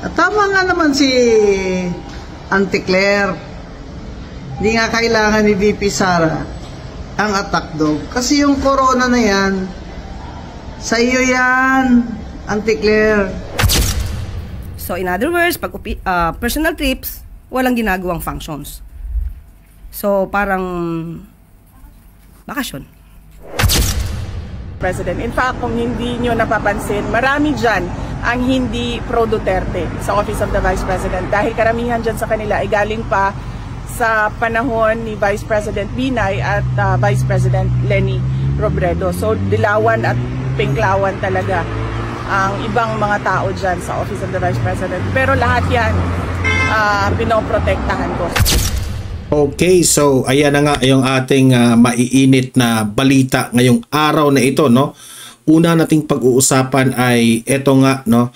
At tama nga naman si Auntie Claire. Hindi nga kailangan ni VP Sara ang attack dog. Kasi yung corona na yan, sa iyo yan, Auntie Claire. So in other words, pag personal trips, walang ginagawang functions. So parang bakasyon. President. In fact, kung hindi nyo napapansin, marami dyan ang hindi pro-Duterte sa Office of the Vice President dahil karamihan dyan sa kanila ay galing pa sa panahon ni Vice President Binay at Vice President Leni Robredo. So dilawan at pinklawan talaga ang ibang mga tao dyan sa Office of the Vice President. Pero lahat yan pinoprotektahan ko. Okay, so ayan na nga yung ating maiinit na balita ngayong araw na ito, no? Una nating pag-uusapan ay eto nga, no?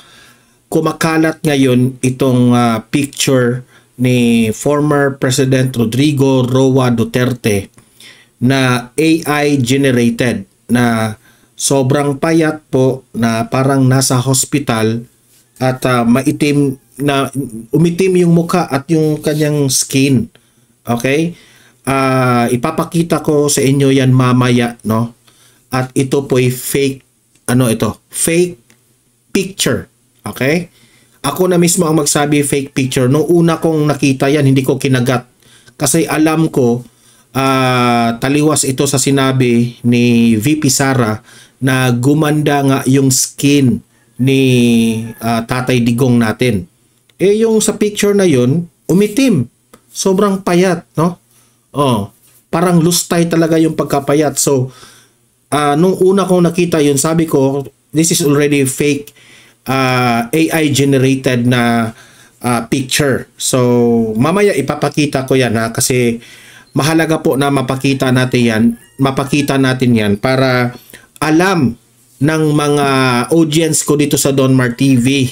Kumakalat ngayon itong picture ni former President Rodrigo Roa Duterte na AI generated na sobrang payat po na parang nasa hospital at maitim na umitim yung muka at yung kanyang skin. Okay? Ipapakita ko sa inyo yan mamaya, no? At ito po ay fake, fake picture. Okay? Ako na mismo ang magsabi fake picture. Nung una kong nakita yan, hindi ko kinagat. Kasi alam ko, taliwas ito sa sinabi ni VP Sara na gumanda nga yung skin ni Tatay Digong natin. Yung sa picture na yun, umitim. Sobrang payat, no? Parang lustay talaga yung pagkapayat. So, nung una kong nakita yun, sabi ko, this is already fake AI generated na picture. So, mamaya ipapakita ko yan, ha? Kasi mahalaga po na mapakita natin yan para alam ng mga audience ko dito sa Donmar TV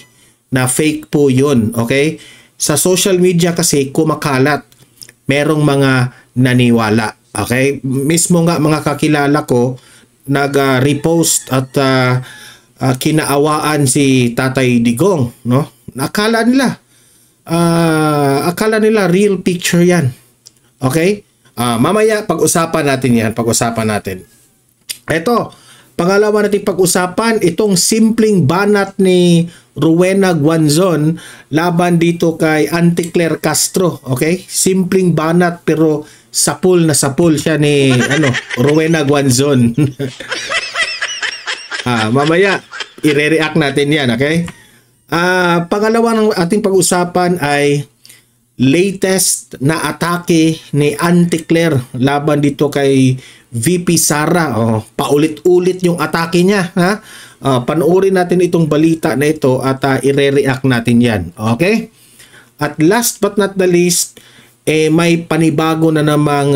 na fake po yun, okay? Sa social media kasi kumakalat. Merong mga naniwala. Okay? Mismo nga mga kakilala ko nag-repost at kinaawaan si Tatay Digong, no? Akala nila real picture 'yan. Okay? Mamaya pag-usapan natin. Ito, pangalawa nating pag-usapan, itong simpleng banat ni Rowena Guanzon laban dito kay Auntie Claire Castro. Okay? Simpleng banat pero sapul na sapul siya ni Rowena Guanzon. Mamaya i-react natin yan. Okay? Pangalawa ng ating pag-usapan ay latest na atake ni Auntie Claire laban dito kay VP Sara. Paulit-ulit yung atake niya, ha? Panoorin natin itong balita na ito at i-react natin yan. Okay? At last but not the least, may panibago na namang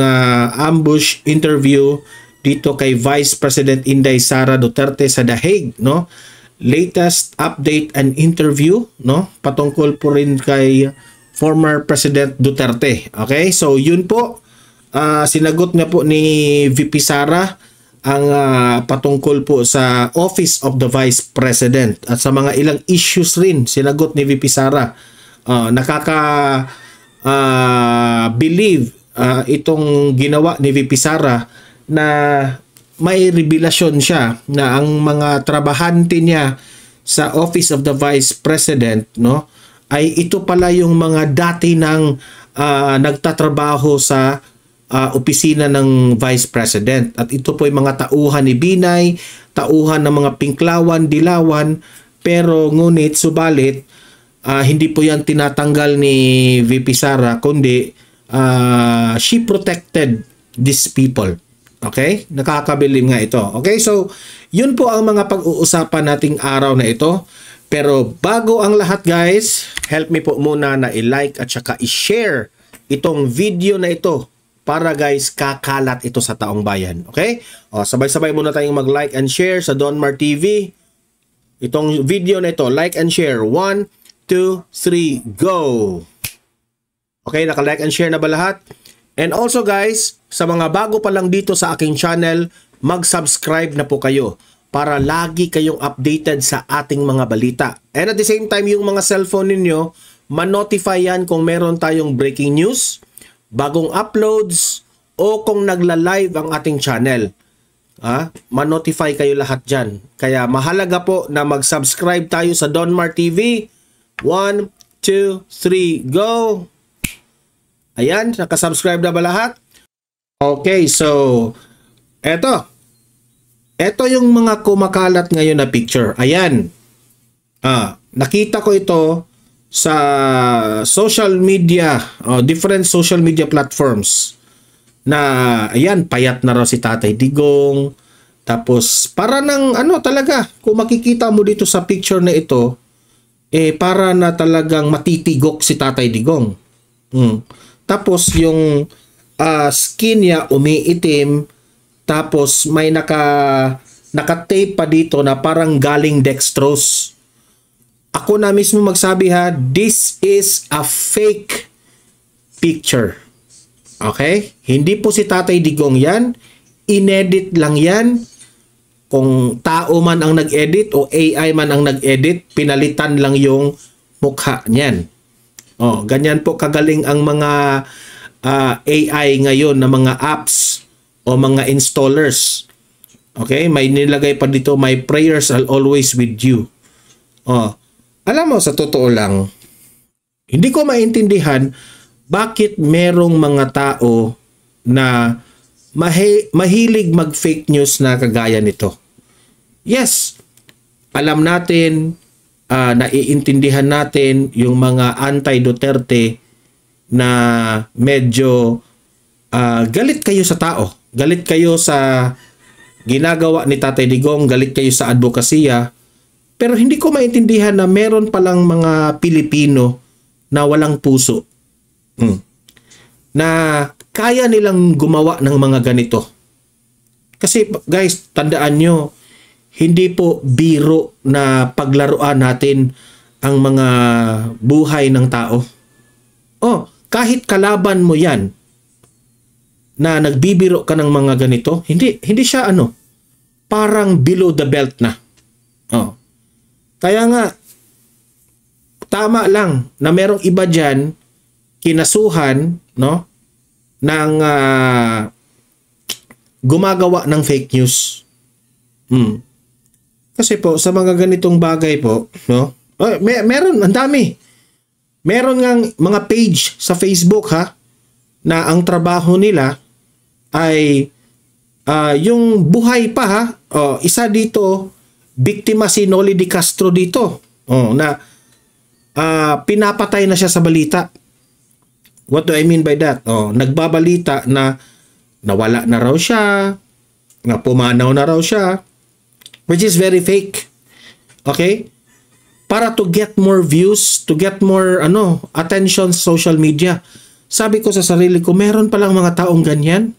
ambush interview dito kay Vice President Inday Sara Duterte sa The Hague, no? Latest update and interview, no? Patungkol po rin kay former President Duterte. Okay? So, yun po. Sinagot nga po ni VP Sara ang patungkol po sa Office of the Vice President at sa mga ilang issues rin sinagot ni VP Sara. Believe itong ginawa ni VP Sara na may revelasyon siya na ang mga trabahante niya sa Office of the Vice President, no, ay ito pala yung mga dati nang nagtatrabaho sa opisina ng Vice President. At ito po yung mga tauhan ni Binay, tauhan ng mga Pinklawan, Dilawan, pero ngunit subalit hindi po yan tinatanggal ni VP Sara, kundi she protected these people. Okay? Nakakabilim nga ito. Okay? So, yun po ang mga pag-uusapan nating araw na ito. Pero bago ang lahat guys, help me po muna na i-like at saka i-share itong video na ito para guys kakalat ito sa taong bayan. Okay? Sabay-sabay muna tayong mag-like and share sa Donmar TV. Itong video na ito, like and share. 1, 2, 3, go! Okay, naka-like and share na ba lahat? And also guys, sa mga bago pa lang dito sa aking channel, mag-subscribe na po kayo. para lagi kayong updated sa ating mga balita. And at the same time, yung mga cellphone ninyo, ma-notify yan kung meron tayong breaking news, bagong uploads, o kung nagla-live ang ating channel. Ma-notify kayo lahat dyan. Kaya mahalaga po na mag-subscribe tayo sa Donmar TV. 1, 2, 3, go! Ayan, nakasubscribe na ba lahat? Okay, so eto yung mga kumakalat ngayon na picture. Ayan. Nakita ko ito sa social media, different social media platforms na ayan, payat na raw si Tatay Digong. Tapos para ng talaga, kung makikita mo dito sa picture na ito, para na talagang matitigok si Tatay Digong. Tapos yung skin niya umiitim, tapos may naka-tape pa dito na parang galing dextrose. Ako na mismo magsabi this is a fake picture. Okay? Hindi po si Tatay Digong yan. Inedit lang yan. Kung tao man ang nag-edit o AI man ang nag-edit, pinalitan lang yung mukha niyan. Ganyan po kagaling ang mga AI ngayon na mga apps o mga installers. Okay? May nilagay pa dito, my prayers are always with you. Alam mo, sa totoo lang, hindi ko maintindihan bakit merong mga tao na mahilig mag-fake news na kagaya nito. Yes, alam natin, naiintindihan natin yung mga anti-Duterte na medyo galit kayo sa tao. Galit kayo sa ginagawa ni Tatay Digong, galit kayo sa advokasya. Pero hindi ko maintindihan na meron palang mga Pilipino na walang puso. Na kaya nilang gumawa ng mga ganito. Kasi guys, tandaan nyo, hindi po biro na paglaruan natin ang mga buhay ng tao. Kahit kalaban mo yan, na nagbibiro ka ng mga ganito, hindi siya parang below the belt na. Kaya nga, tama lang na merong iba dyan, kinasuhan, ng gumagawa ng fake news. Kasi po, sa mga ganitong bagay po, meron, ang dami. Meron ngang mga page sa Facebook na ang trabaho nila ay yung buhay pa isa dito, biktima si Noli Di Castro dito. Na pinapatay na siya sa balita. What do I mean by that? Nagbabalita na nawala na raw siya, na pumanaw na raw siya, which is very fake. Okay? Para to get more views, to get more attention sa social media. Sabi ko sa sarili ko, meron palang mga taong ganyan.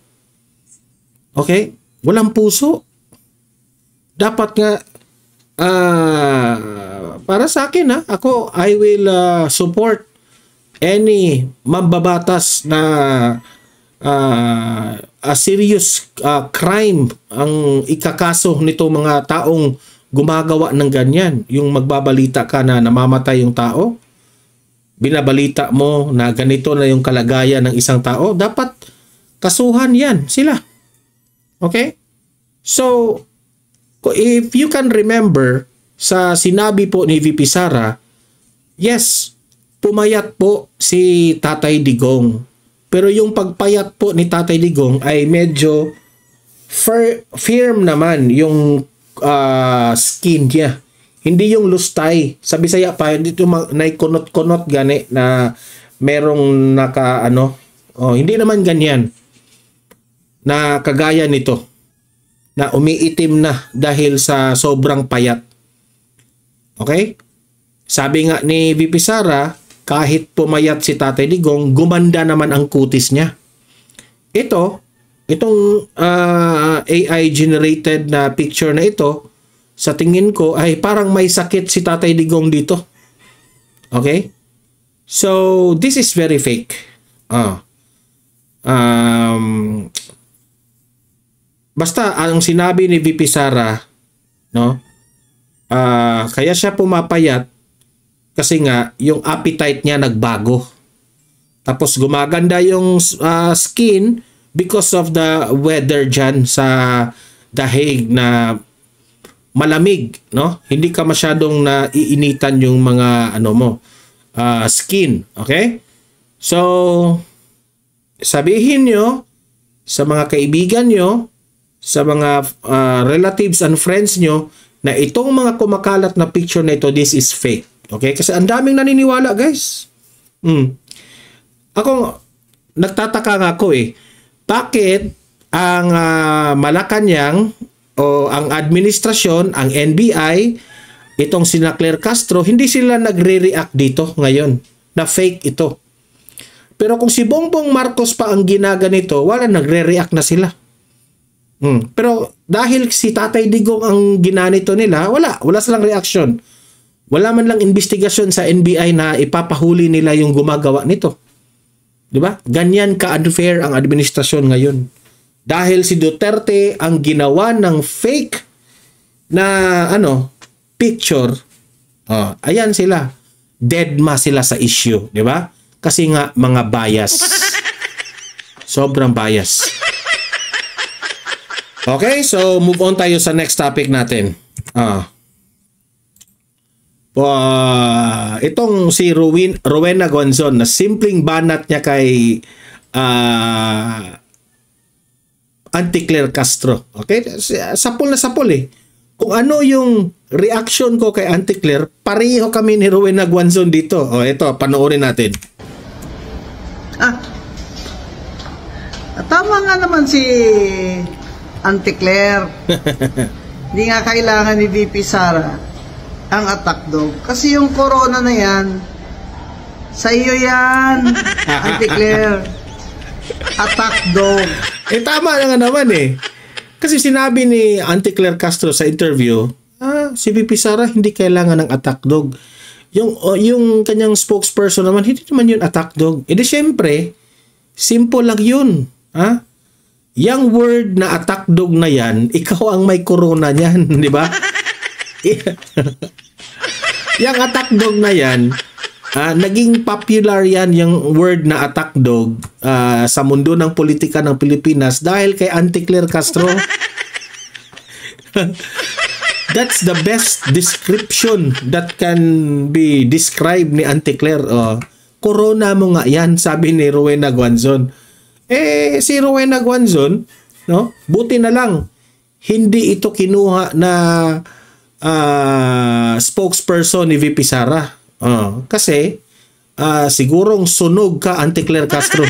Okay? Walang puso. Dapat nga para sa akin ako, I will support any mambabatas na a serious crime ang ikakaso nito mga taong gumagawa ng ganyan. Yung magbabalita ka na namamatay yung tao, binabalita mo na ganito na yung kalagayan ng isang tao, dapat kasuhan yan sila. Okay? So, if you can remember sa sinabi po ni VP Sara, yes, pumayat po si Tatay Digong. Pero yung pagpayat po ni Tatay Digong ay medyo firm naman yung skin niya. Hindi yung lustay. Sa Bisaya pa, dito naikunot-kunot gani na merong hindi naman ganyan na kagaya nito na umiitim na dahil sa sobrang payat. Okay? Sabi nga ni VP Sara, kahit pumayat si Tatay Digong, gumanda naman ang kutis niya. Itong AI-generated na picture na ito, sa tingin ko ay parang may sakit si Tatay Digong dito. Okay? So, this is very fake. Basta, ang sinabi ni VP Sara, no? Kaya siya pumapayat kasi nga yung appetite niya nagbago. Tapos gumaganda yung skin because of the weather dyan sa The Hague na malamig, no? Hindi ka masyadong naiinitan yung mga skin, okay? So sabihin nyo sa mga kaibigan nyo, sa mga relatives and friends nyo na itong mga kumakalat na picture na ito, this is fake. Okay? Kasi ang daming naniniwala, guys. Ako, nagtataka nga ako bakit ang Malacanang o ang administrasyon, ang NBI, itong sina Claire Castro, hindi sila nagre-react dito ngayon na fake ito. Pero kung si Bongbong Marcos pa ang ginaganito, wala, nagre-react na sila. Pero dahil si Tatay Digong ang ginanito nila, wala silang reaction. Wala man lang investigasyon sa NBI na ipapahuli nila yung gumagawa nito. 'Di ba? Ganyan ka-unfair ang administrasyon ngayon. Dahil si Duterte ang ginawa ng fake na picture. Ayan sila. Deadma sila sa issue, 'di ba? Kasi nga mga bias. Sobrang bias. Okay, so move on tayo sa next topic natin. Itong si Rowena Guanzon na simpleng banat niya kay Auntie Claire Castro. Okay? Sapol na sapol Kung ano yung reaction ko kay Auntie Claire, pareho kami ni Rowena Guanzon dito. Ito, panoorin natin. Tama nga naman si Auntie Claire. Hindi nga kailangan ni VP Sara ang attack dog. Kasi yung corona na yan, sa iyo yan, Auntie Claire. Attack dog. Tama na nga naman Kasi sinabi ni Auntie Claire Castro sa interview, si VP Sara hindi kailangan ng attack dog. Yung kanyang spokesperson naman, hindi naman yun attack dog. Siyempre, simple lang yun. Yang word na attack dog na yan, ikaw ang may corona niyan, di ba? Yang attack dog na yan, naging popular yan yung word na attack dog sa mundo ng politika ng Pilipinas dahil kay Auntie Claire Castro. That's the best description that can be described ni Auntie Claire. Corona mo nga yan, sabi ni Rowena Guanzon. Si Rowena Guanzon, buti na lang, hindi ito kinuha na spokesperson ni VP Sara. Kasi, sigurong sunog ka, Auntie Claire Castro.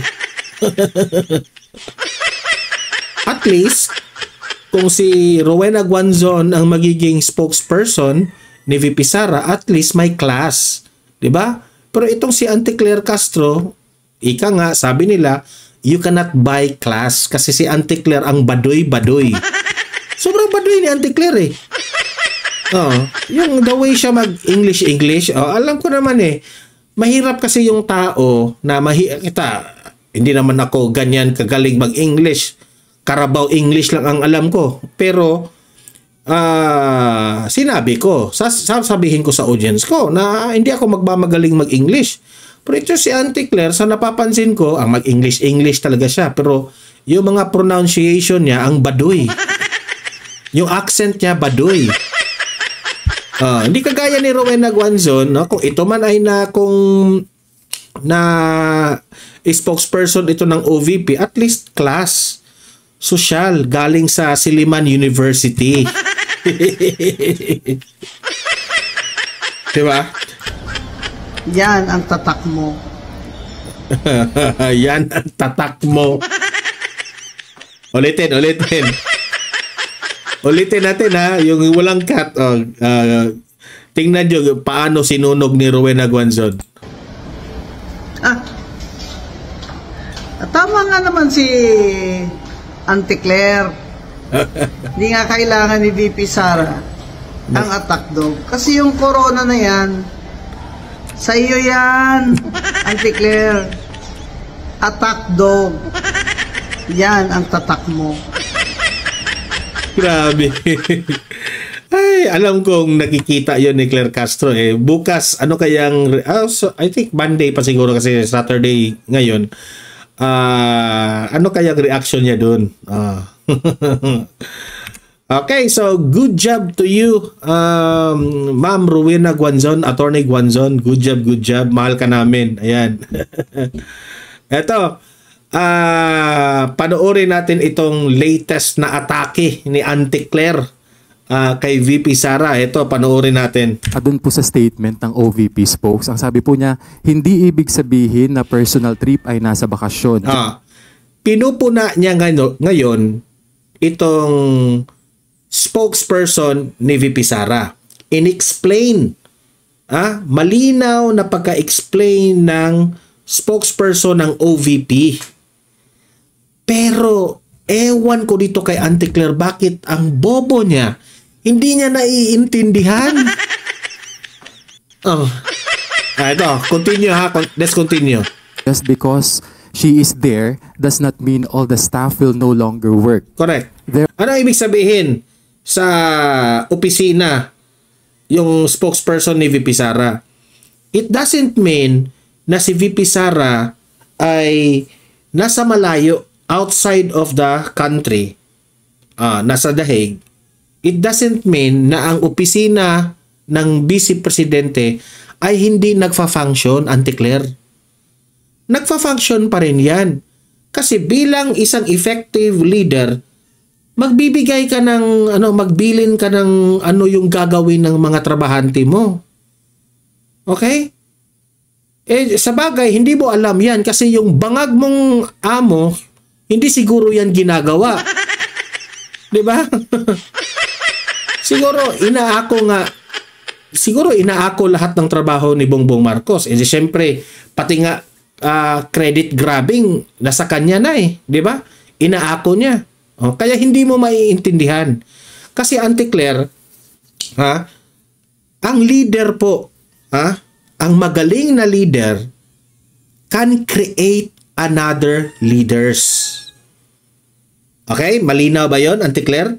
At least, kung si Rowena Guanzon ang magiging spokesperson ni VP Sara, at least may class. Diba? Pero itong si Auntie Claire Castro, ika nga, sabi nila, you cannot buy class kasi si Auntie Claire ang baduy-baduy. Sobrang baduy ni Auntie Claire yung the way siya mag-English, alam ko naman mahirap kasi yung tao na hindi naman ako ganyan kagaling mag-English. Carabao English lang ang alam ko. Pero, sinabi ko, sasabihin ko sa audience ko na hindi ako magmamagaling mag-English. Pero ito si Auntie Claire, sa napapansin ko, ang mag-English talaga siya. Pero yung mga pronunciation niya, ang baduy. Yung accent niya, baduy. Hindi kagaya ni Rowena Guanzon, kung ito man ay kung spokesperson ito ng OVP, at least class, social, galing sa Silliman University. Diba? Yan ang tatak mo. Yan ang tatak mo. Ulitin. Ulitin natin yung walang cut. Tingnan nyo paano sinunog ni Rowena Guanzon. Tama nga naman si Auntie Claire. Hindi nga kailangan ni VP Sara ang attack dog. Kasi yung corona na yan, sa iyo yan, Auntie Claire. Attack dog. Yan ang tatak mo. Grabe. Ay, alam kong nakikita yon ni Claire Castro eh. Bukas, ano kayang, I think Monday pa siguro kasi Saturday ngayon. Ano kayang reaction niya dun? Okay, so good job to you, Ma'am Rowena Guanzon, Attorney Guanzon. Good job. Mahal ka namin. Ayan. Eto, panoorin natin itong latest na atake ni Auntie Claire kay VP Sara. Ito, panoorin natin. At doon po sa statement ng OVP spokes, ang sabi po niya, hindi ibig sabihin na personal trip ay nasa bakasyon. Pinupuna niya ngayon itong spokesperson ni VP Sara. In-explain, malinaw na pagka-explain ng spokesperson ng OVP. Pero, ewan ko dito kay Auntie Claire, bakit ang bobo niya hindi niya naiintindihan. Ito, continue ha. Let's continue. Just because she is there does not mean all the staff will no longer work. Correct. Ano ibig sabihin sa opisina yung spokesperson ni VP Sara? It doesn't mean na si VP Sara ay nasa malayo, outside of the country, nasa Dahig. It doesn't mean na ang opisina ng Vice Presidente ay hindi nagfa-function, Auntie Claire. Nagfa-function pa rin yan. Kasi bilang isang effective leader, magbibigay ka ng, magbilin ka ng yung gagawin ng mga trabahante mo. Okay? Sa bagay, hindi mo alam yan kasi yung bangag mong amo, hindi siguro yan ginagawa. Di ba? Siguro inaako lahat ng trabaho ni Bongbong Marcos. Siyempre, pati nga credit grabbing nasa kanya na di ba? Inaako niya. Kaya hindi mo maiintindihan. Kasi Auntie Claire, ang leader po, ang magaling na leader can create another leaders. Okay? Malinaw ba yon, Auntie Claire?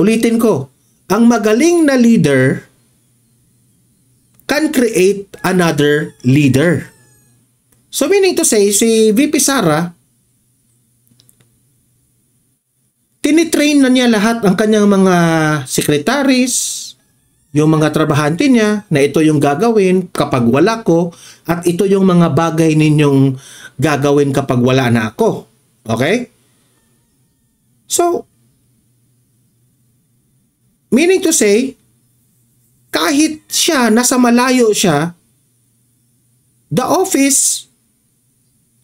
Ulitin ko. Ang magaling na leader can create another leader. So meaning to say, si VP Sara, tinitrain na niya lahat ang kanyang mga secretaries, yung mga trabahante niya, na ito yung gagawin kapag wala ko, at ito yung mga bagay ninyong gagawin kapag wala na ako. Okay? So, meaning to say, kahit siya, nasa malayo siya, the office,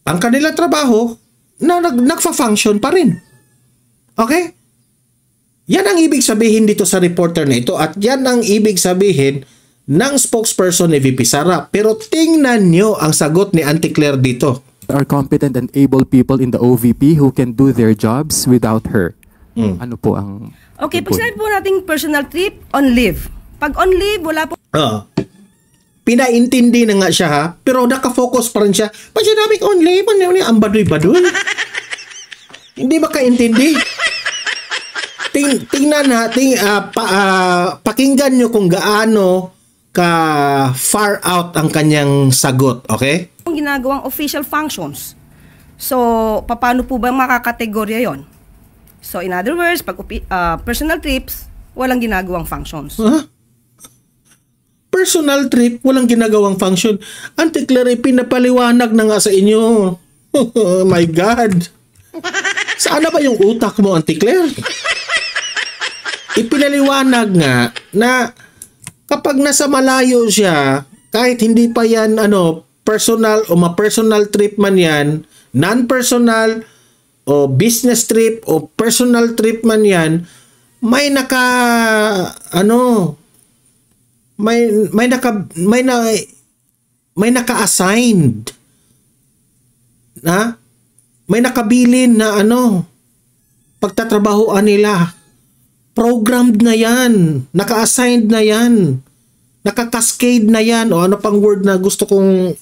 ang kanila trabaho, na nagfa-function pa rin. Okay? Yan ang ibig sabihin dito sa reporter na ito at yan ang ibig sabihin ng spokesperson ni VP Sara. Pero tingnan nyo ang sagot ni Auntie Claire dito. Are competent and able people in the OVP who can do their jobs without her. Ano po ang... Okay, pag sinabi po natin personal trip, on leave. Pag on leave, wala po... Pinaintindi na nga siya ha, pero nakafocus pa rin siya. Pag sinabi on leave, ang baduy-baduy. Hindi makaintindi. Tingnan natin, pakinggan nyo kung gaano ka far out ang kanyang sagot, okay? Ang ginagawang official functions. So, paano po ba makakategorya yon? So, in other words, pag personal trips, walang ginagawang functions. Personal trip, walang ginagawang function. Auntie Claire, pinapaliwanag na nga sa inyo. Oh my God. Saan na ba yung utak mo, Auntie Claire? Ipinaliwanag nga na kapag nasa malayo siya, kahit hindi pa yan personal o ma-personal trip man yan, non-personal o business trip o personal trip man yan, may naka-assigned na may nakabilin na pagtatrabahoan nila. Programmed na yan, naka-assigned na yan, naka-cascade na yan, o ano pang word na gusto kong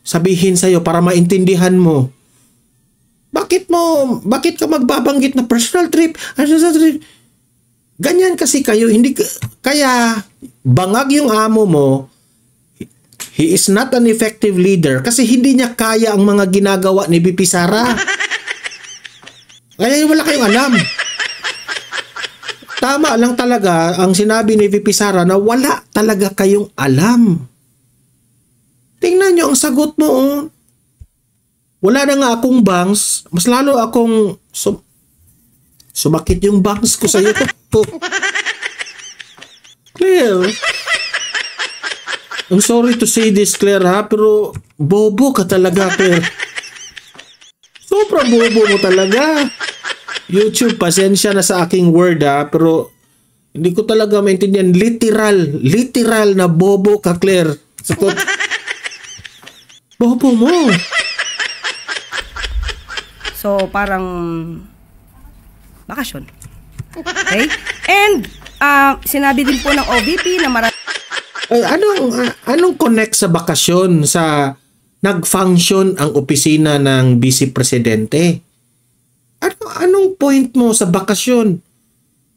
sabihin sa'yo para maintindihan mo. Bakit ka magbabanggit na personal trip? Ganyan kasi kayo, hindi kaya bangag yung amo mo. He is not an effective leader kasi hindi niya kaya ang mga ginagawa ni VP Sara. Kaya wala kayong alam. Tama lang talaga ang sinabi ni VP Sara na wala talaga kayong alam. Tingnan nyo ang sagot mo. Oh. Wala na nga akong bangs. Mas lalo akong sumakit yung bangs ko sa'yo. Claire, I'm sorry to say this, Claire, ha? Pero bobo ka talaga, Claire. Sobrang bobo mo talaga. YouTube, pasensya na sa aking word, ha? Pero hindi ko talaga maintindihan. Literal na bobo ka, Claire. Bobo mo. So, parang bakasyon. Okay? And, sinabi din po ng OVP na anong connect sa bakasyon sa nag-function ang opisina ng Vice Presidente? Anong point mo sa bakasyon?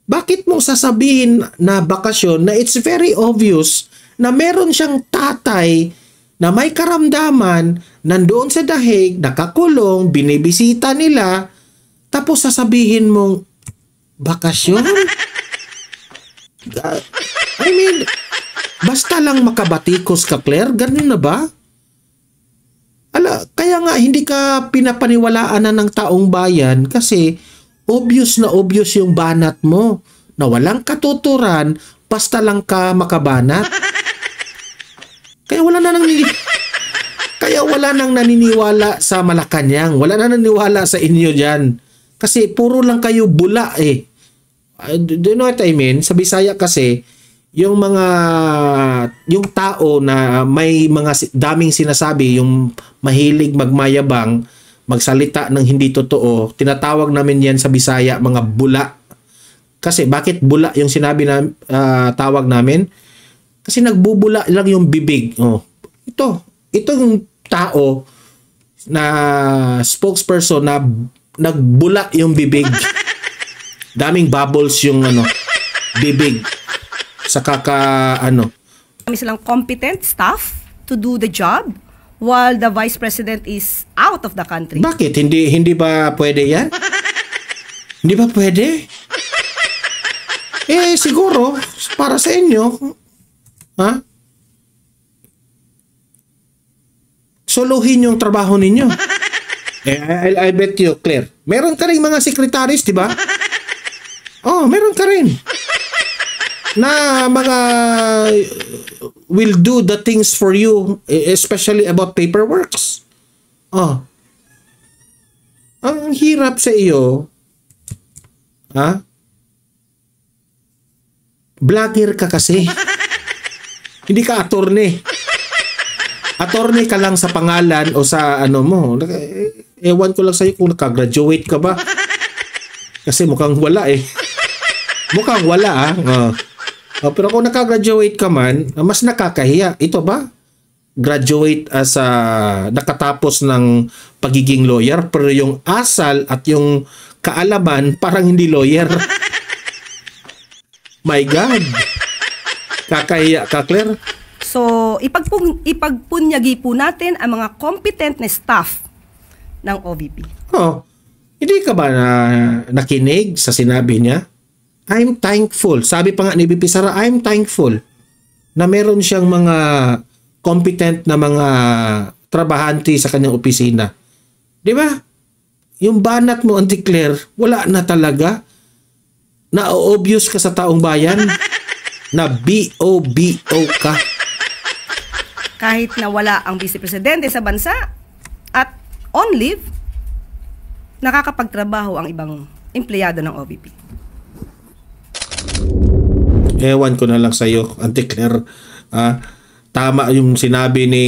Bakit mo sasabihin na bakasyon na it's very obvious na meron siyang tatay na may karamdaman, nandoon sa dahig, nakakulong, binibisita nila, tapos sasabihin mong bakasyon? I mean, basta lang makabatikos ka, Claire, ganun na ba? Kaya nga hindi ka pinapaniwalaan na ng taong bayan kasi obvious na obvious yung banat mo na walang katuturan basta lang ka makabanat. Kaya wala nang naniniwala sa Malacanang. Wala na naniniwala sa inyo dyan. Kasi puro lang kayo bula eh. Do you know what I mean? Sa Bisaya kasi, yung tao na may mga daming sinasabi, yung mahilig magmayabang, magsalita ng hindi totoo, tinatawag namin yan sa Bisaya mga bula. Kasi bakit bula yung sinabi na tawag namin? Kasi nagbubula lang yung bibig. Oh. Itong tao na spokesperson na nagbula yung bibig. Daming bubbles yung bibig. Sa Kami silang competent staff to do the job while the Vice President is out of the country. Bakit? Hindi ba pwede yan? Hindi ba pwede? Siguro, para sa inyo, ha? Soluhin yung trabaho ninyo. I bet you, Claire. Meron ka rin mga secretaries, di ba? Oh, meron ka rin. Na mga will do the things for you, especially about paperworks. Oh. Ang hirap sa iyo, ha? Vlogger ka kasi. Hindi ka attorney. Attorney ka lang sa pangalan o sa mo. Ewan ko lang sa'yo kung nakagraduate ka ba. Kasi mukhang wala eh. Mukhang wala pero kung nakagraduate ka man, mas nakakahiya. Ito ba? Graduate as nakatapos ng pagiging lawyer pero yung asal at yung kaalaman parang hindi lawyer. My God. Kakahiya ka, Claire. So, ipagpunyagi po natin ang mga competent na staff ng OVP. Hindi ka ba nakinig sa sinabi niya? I'm thankful. Sabi pa nga ni VP Sara, I'm thankful na meron siyang mga competent na mga trabahante sa kanyang opisina. Di ba? Yung banat mo, Auntie Claire, wala na talaga. Na-obvious ka sa taong bayan. Na B-O-B-O ka. Kahit na wala ang Vice Presidente sa bansa at on leave, nakakapagtrabaho ang ibang empleyado ng OVP. Ewan ko na lang sa'yo, Auntie Claire. Tama yung sinabi ni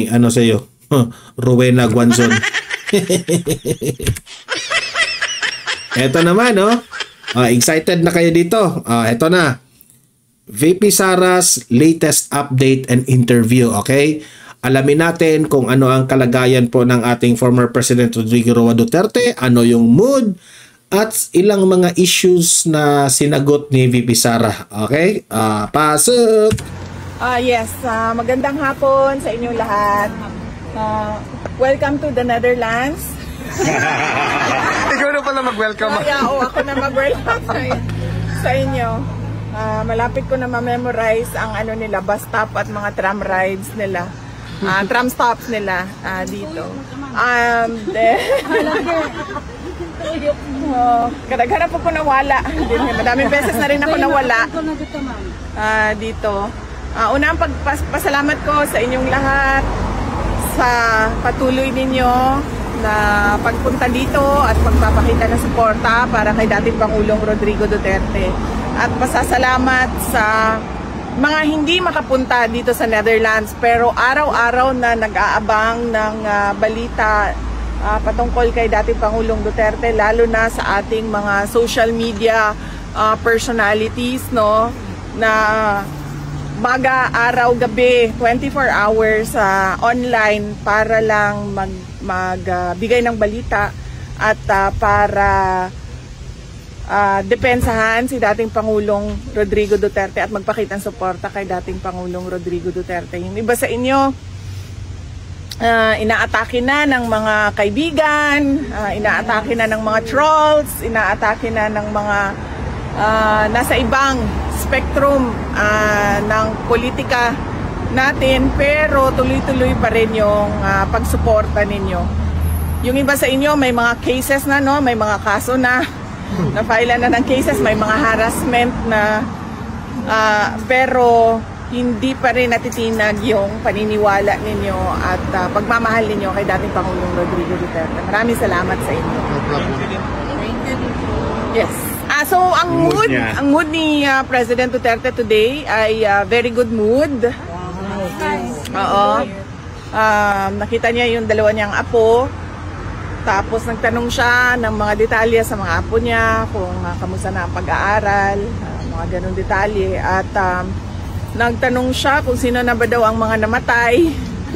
sa'yo, Rowena Guanzon. Eto naman, excited na kayo dito. Eto na. VP Sara's latest update and interview, okay? Alamin natin kung ano ang kalagayan po ng ating former President Rodrigo Roa Duterte, ano yung mood, at ilang mga issues na sinagot ni VP Sara. Okay? Pasok! Yes, magandang hapon sa inyong lahat. Welcome to the Netherlands. Ikaw na pala mag-welcome. Ako na mag-welcome sa inyo. Malapit ko na ma-memorize ang ano nila, bus stop at mga tram rides nila. Tram stops nila dito. Kadaghan po ko nawala. Madaming beses na rin ako nawala dito. Una ang pagpasalamat ko sa inyong lahat sa patuloy ninyo na pagpunta dito at magpapakita ng suporta para kay dating Pangulong Rodrigo Duterte. At pasasalamat sa mga hindi makapunta dito sa Netherlands pero araw-araw na nag-aabang ng balita patungkol kay dating Pangulong Duterte, lalo na sa ating mga social media personalities, no, na maga, araw, gabi, 24 hours online para lang magbigay ng balita at para depensahan si dating Pangulong Rodrigo Duterte at magpakita ng suporta kay dating Pangulong Rodrigo Duterte. Yung iba sa inyo, inaatake na ng mga kaibigan, inaatake na ng mga trolls, inaatake na ng mga nasa ibang spectrum ng politika natin, pero tuloy-tuloy pa rin yung pagsuporta ninyo. Yung iba sa inyo may mga cases na, no, may mga kaso na na-file na ng cases, may mga harassment na pero hindi pa rin natitinag yung paniniwala ninyo at pagmamahal ninyo kay dating Pangulong Rodrigo Duterte. Maraming salamat sa inyo. Yes. So ang mood ni President Duterte today ay very good mood. Oo. Nakita niya yung dalawa niyang apo. Tapos nagtanong siya ng mga detalye sa mga apo niya, kung kamusta na ang pag-aaral, mga ganung detalye. At nagtanong siya kung sino na ba daw ang mga namatay.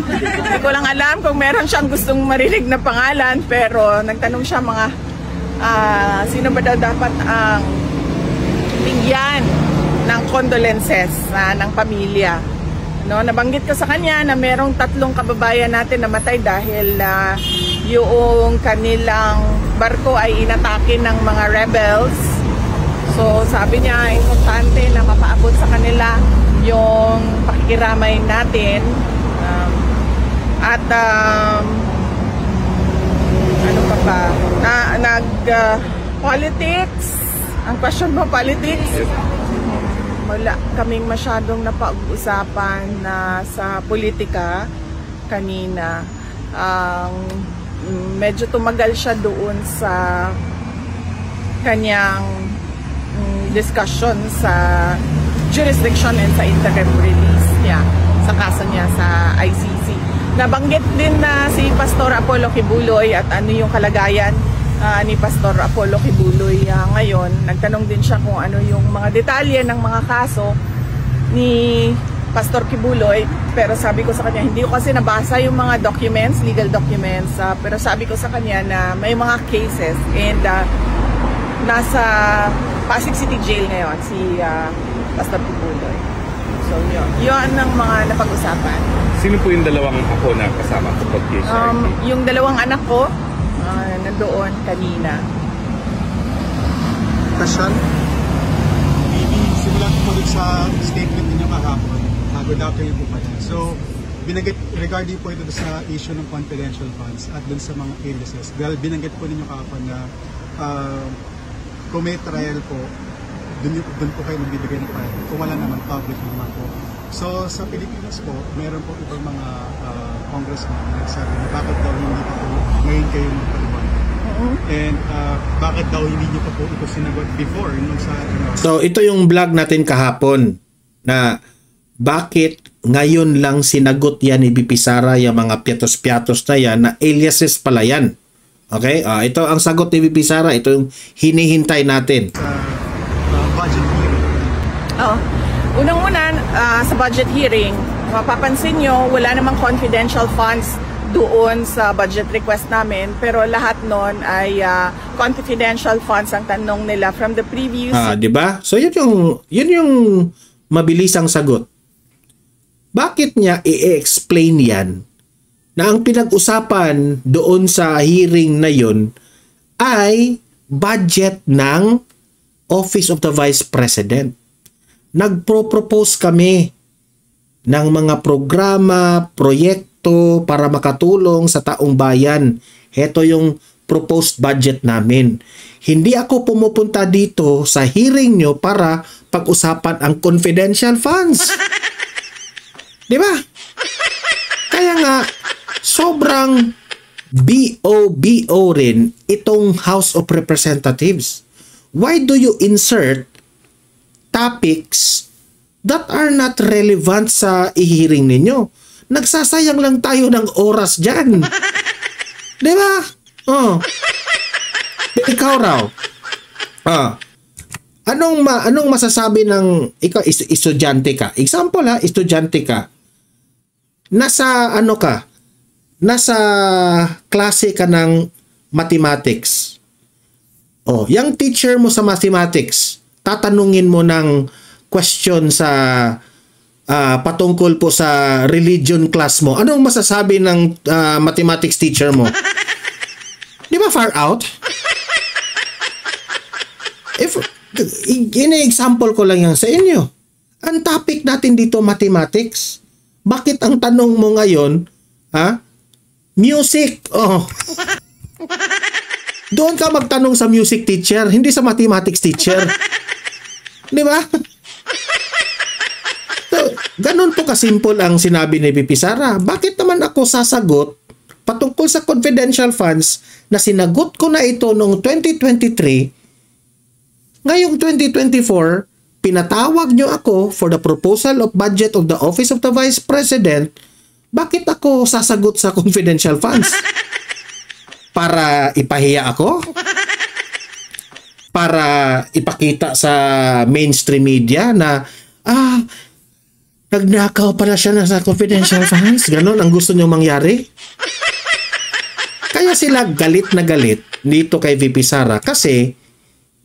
Hindi ko lang alam kung meron siyang gustong marinig na pangalan, pero nagtanong siya mga sino ba daw dapat ang bigyan ng condolences ng pamilya. No, nabanggit ko sa kanya na merong 3 kababayan natin namatay dahil yung kanilang barko ay inatake ng mga rebels. So sabi niya, importante na mapaabot sa kanila yung pakikiramay natin. Ano pa ba? Politics. Ang question mo, politics? Wala kaming masyadong napag-usapan na sa politika kanina. Medyo tumagal siya doon sa kanyang discussion sa jurisdiction and sa interim release niya sa kaso niya sa ICC. Nabanggit din na si Pastor Apollo Kibuloy at ano yung kalagayan ni Pastor Apollo Kibuloy ngayon. Nagtanong din siya kung ano yung mga detalye ng mga kaso ni Pastor Kibuloy, pero sabi ko sa kanya, hindi ko kasi nabasa yung mga documents, legal documents, pero sabi ko sa kanya na may mga cases and nasa Pasig City Jail ngayon si Pastor Kibuloy. So yun ang mga napag-usapan. Sino po yung dalawang apo na kasama sa pag-case? Yung dalawang anak ko, nandoon kanina. Question? Maybe simulan ko po sa statement ninyo kahapon. Good afternoon po pala. So, binanggit, regarding po ito sa issue ng confidential funds at dun sa mga aliases. Dahil binanggit po ninyo kahapon na kung may trial po, dun po kayo magbibigay ng trial. Kung wala naman, public naman po. So, sa Pilipinas po, meron po ibang mga congressman na nagsabi na bakit daw hindi pa po ngayon kayo magpaliwanag. And bakit daw hindi nyo pa po ito sinagot before nung sa So, ito yung vlog natin kahapon na bakit ngayon lang sinagot yan ni VP Sara yung mga piatos-piatos na yan na aliases pala yan. Okay? Ito ang sagot ni VP Sara. Ito yung hinihintay natin. Budget hearing. Unang-una, sa budget hearing, mapapansin nyo, wala namang confidential funds doon sa budget request namin, pero lahat nun ay confidential funds ang tanong nila from the previous. 'Di ba? So yun yung mabilisang sagot. Bakit niya i-explain yan na ang pinag-usapan doon sa hearing na yun ay budget ng Office of the Vice President. Nagpro-propose kami ng mga programa, proyekto para makatulong sa taong bayan. Heto yung proposed budget namin. Hindi ako pumupunta dito sa hearing nyo para pag-usapan ang confidential funds. Di ba? Kaya nga, sobrang BO rin itong House of Representatives. Why do you insert topics that are not relevant sa i-hearing ninyo? Nagsasayang lang tayo ng oras dyan. Di ba? Ikaw raw. Anong masasabi ng ikaw, estudyante ka? Example estudyante ka. Nasa klase ka ng mathematics. Yung teacher mo sa mathematics, tatanungin mo ng question sa patungkol po sa religion class mo. Anong masasabi ng mathematics teacher mo? Di ba far out? Ine-example ko lang yan sa inyo. Ang topic natin dito, mathematics. Bakit ang tanong mo ngayon, music? Doon ka magtanong sa music teacher, hindi sa mathematics teacher. Di ba? So, ganun po kasimple ang sinabi ni VP Sara. Bakit naman ako sasagot patungkol sa confidential funds na sinagot ko na ito noong 2023, ngayong 2024, pinatawag nyo ako for the proposal of budget of the Office of the Vice President. Bakit ako sasagot sa confidential funds? Para ipahiya ako? Para ipakita sa mainstream media na nagnakaw pala siya na sa confidential funds? Ganon ang gusto nyo mangyari? Kaya sila galit na galit dito kay VP Sara kasi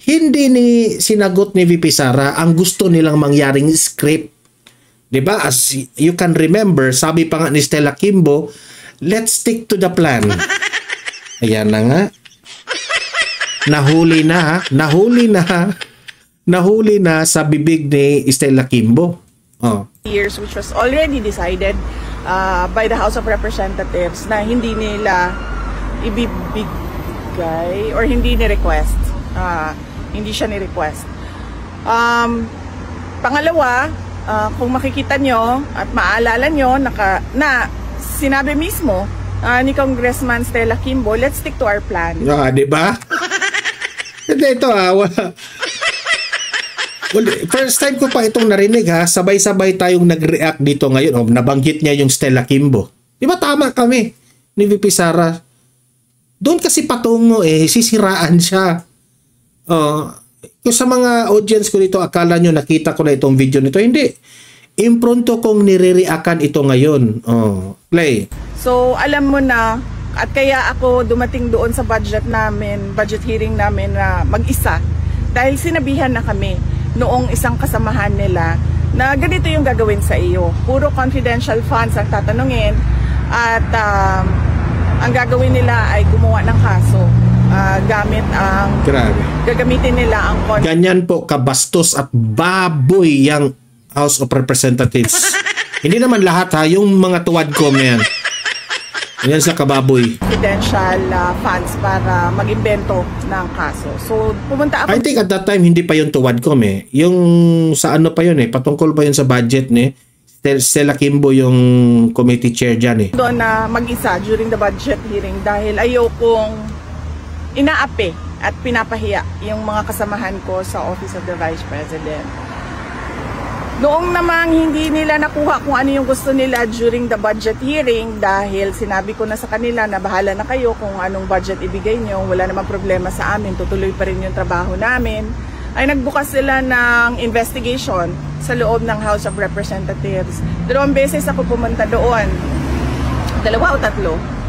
hindi sinagot ni VP Sara ang gusto nilang mangyaring script. Diba? As you can remember, sabi pa nga ni Stella Kimbo, let's stick to the plan. Ayan na nga. Nahuli na sa bibig ni Stella Kimbo. Years which was already decided by the House of Representatives na hindi nila ibibigay or hindi ni-request. Hindi siya ni-request. Pangalawa, kung makikita nyo at maaalala nyo na sinabi mismo ni Congressman Stella Kimbo, let's stick to our plan. Di ba? Ito first time ko pa itong narinig sabay-sabay tayong nag-react dito ngayon. Nabanggit niya yung Stella Kimbo. Di ba tama kami ni VP Sara? Doon kasi patungo sisiraan siya. Kung sa mga audience ko dito, akala nyo nakita ko na itong video nito. Hindi. Impronto kong nire-reactan ito ngayon. Play. So, alam mo na, at kaya ako dumating doon sa budget hearing namin na mag-isa. Dahil sinabihan na kami noong isang kasamahan nila na ganito yung gagawin sa iyo. Puro confidential funds ang tatanungin at ang gagawin nila ay gumawa ng kaso. Gagamitin nila ang ganyan po kabastos at baboy yung House of Representatives. Hindi naman lahat yung mga tuwadcom na yan. Yan sa kababoy. Confidential funds para mag-imbento ng kaso. So pumunta ako. I think at that time hindi pa yung tuwadcom Yung sa ano pa yun patungkol pa yun sa budget Stella Kimbo yung committee chair dyan Doon na mag-isa during the budget hearing dahil ayokong inaapi at pinapahiya yung mga kasamahan ko sa Office of the Vice President. Noong namang hindi nila nakuha kung ano yung gusto nila during the budget hearing dahil sinabi ko na sa kanila na bahala na kayo kung anong budget ibigay nyo, wala namang problema sa amin, tutuloy pa rin yung trabaho namin, ay nagbukas sila ng investigation sa loob ng House of Representatives. 2 beses ako pumunta doon, 2 o 3.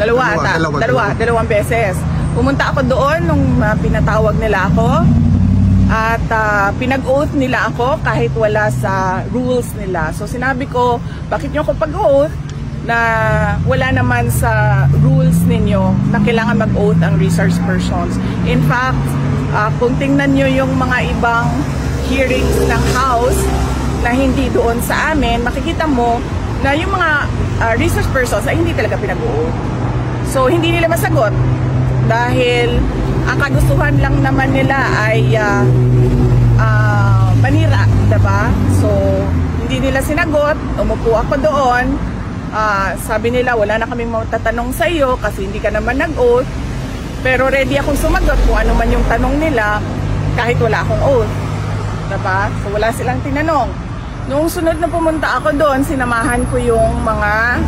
Dalawang beses. Pumunta ako doon nung pinatawag nila ako at pinag-oath nila ako kahit wala sa rules nila. So sinabi ko, bakit nyo ako pag-oath na wala naman sa rules ninyo na kailangan mag-oath ang resource persons. In fact, kung tingnan nyo yung mga ibang hearings ng House na hindi doon sa amin, makikita mo na yung mga resource persons ay hindi talaga pinag-oath. So hindi nila masagot dahil ang kagustuhan lang naman nila ay manira, diba? So hindi nila sinagot, umupo ako doon. Sabi nila wala na kaming matatanong sa iyo kasi hindi ka naman nag-oath, pero ready akong sumagot kung ano man yung tanong nila kahit wala akong oath, diba? So wala silang tinanong. Noong sunod na pumunta ako doon, sinamahan ko yung mga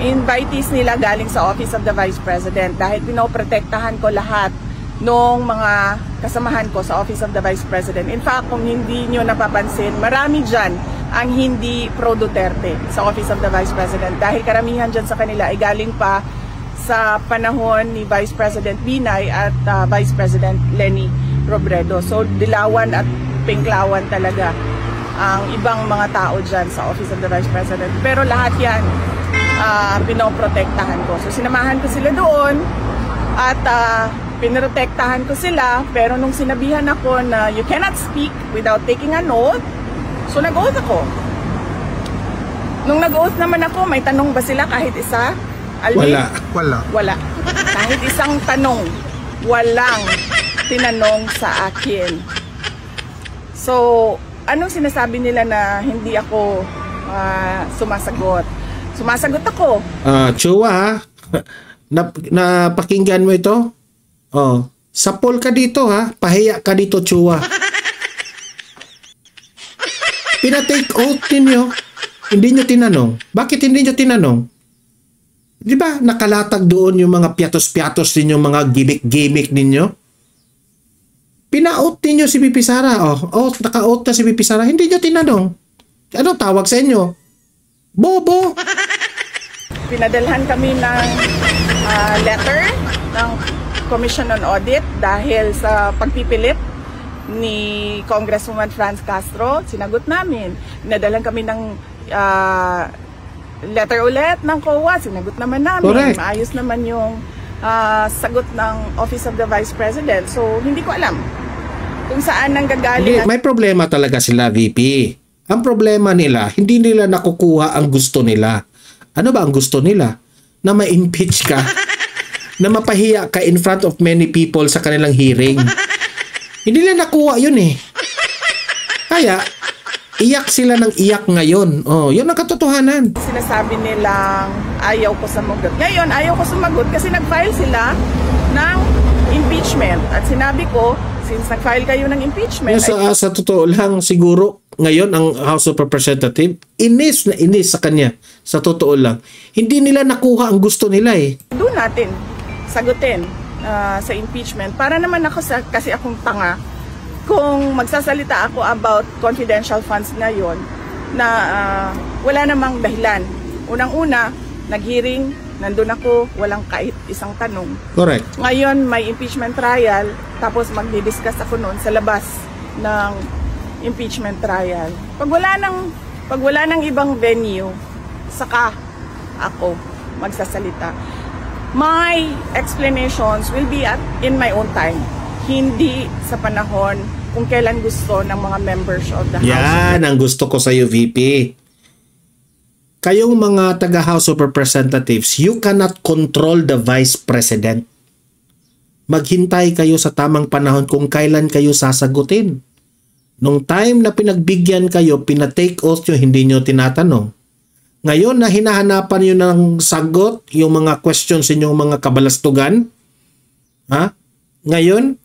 invitees nila galing sa Office of the Vice President dahil pinoprotektahan ko lahat nung mga kasamahan ko sa Office of the Vice President. In fact, kung hindi nyo napapansin, marami dyan ang hindi pro-Duterte sa Office of the Vice President dahil karamihan dyan sa kanila ay galing pa sa panahon ni Vice President Binay at Vice President Leni Robredo. So dilawan at pinklawan talaga ang ibang mga tao dyan sa Office of the Vice President. Pero lahat yan pinoprotektahan ko. So sinamahan ko sila doon at pinoprotektahan ko sila. Pero nung sinabihan ako na you cannot speak without taking an oath, so nag-oath ako. Nung nag-oath naman ako, may tanong ba sila kahit isa? Alvin? Wala. Kahit isang tanong, walang tinanong sa akin. So, anong sinasabi nila na hindi ako sumasagot? Sumasagot ako. Chua, napakinggan mo ito? Sapol ka dito ha. Pahiya ka dito, Chua. Pina-take oath ninyo. Hindi nyo tinanong. Bakit hindi nyo tinanong? Di ba nakalatag doon yung mga piatos-piatos ninyo, mga gimmick-gimmick ninyo? Pina-oath ninyo si VP Sara. Naka-oath na si VP Sara. Hindi nyo tinanong. Ano tawag sa inyo? Bobo! Pinadalhan kami ng letter ng Commission on Audit dahil sa pagpipilit ni Congresswoman Franz Castro. Sinagot namin. Pinadalhan kami ng letter ulit ng COA. Sinagot naman namin. Correct. Maayos naman yung sagot ng Office of the Vice President. So, hindi ko alam kung saan nanggagaling. May problema talaga sila, VP. Ang problema nila, hindi nila nakukuha ang gusto nila. Ano ba ang gusto nila? Na ma-impeach ka. Na mapahiya ka in front of many people sa kanilang hearing. Hindi nila nakuha yun eh. Kaya, iyak sila ng iyak ngayon. Yun ang katotohanan. Sinasabi nilang ayaw ko sumagot. Ngayon, ayaw ko sumagot kasi nag-file sila ng impeachment. At sinabi ko, since nag-file kayo ng impeachment... Sa totoo lang, siguro, ngayon ang House of Representatives, inis na inis sa kanya. Sa totoo lang. Hindi nila nakuha ang gusto nila eh. Doon natin sagutin sa impeachment. Para naman ako kasi akong tanga kung magsasalita ako about confidential funds ngayon na wala namang dahilan. Unang-una, nag-hearing, nandun ako, walang kahit isang tanong. Correct. Ngayon, may impeachment trial, tapos magdi-discuss ako noon sa labas ng impeachment trial. Pag wala nang ibang venue, saka ako magsasalita. My explanations will be in my own time. Hindi sa panahon kung kailan gusto ng mga members of the House. Yan ang gusto ko sa iyo, VP. Kayong mga taga House of Representatives, you cannot control the Vice President. Maghintay kayo sa tamang panahon kung kailan kayo sasagutin. Nung time na pinagbigyan kayo, pinatake oath nyo, hindi nyo tinatanong. Ngayon na hinahanapan nyo ng sagot, yung mga questions inyong mga kabalastugan, ngayon,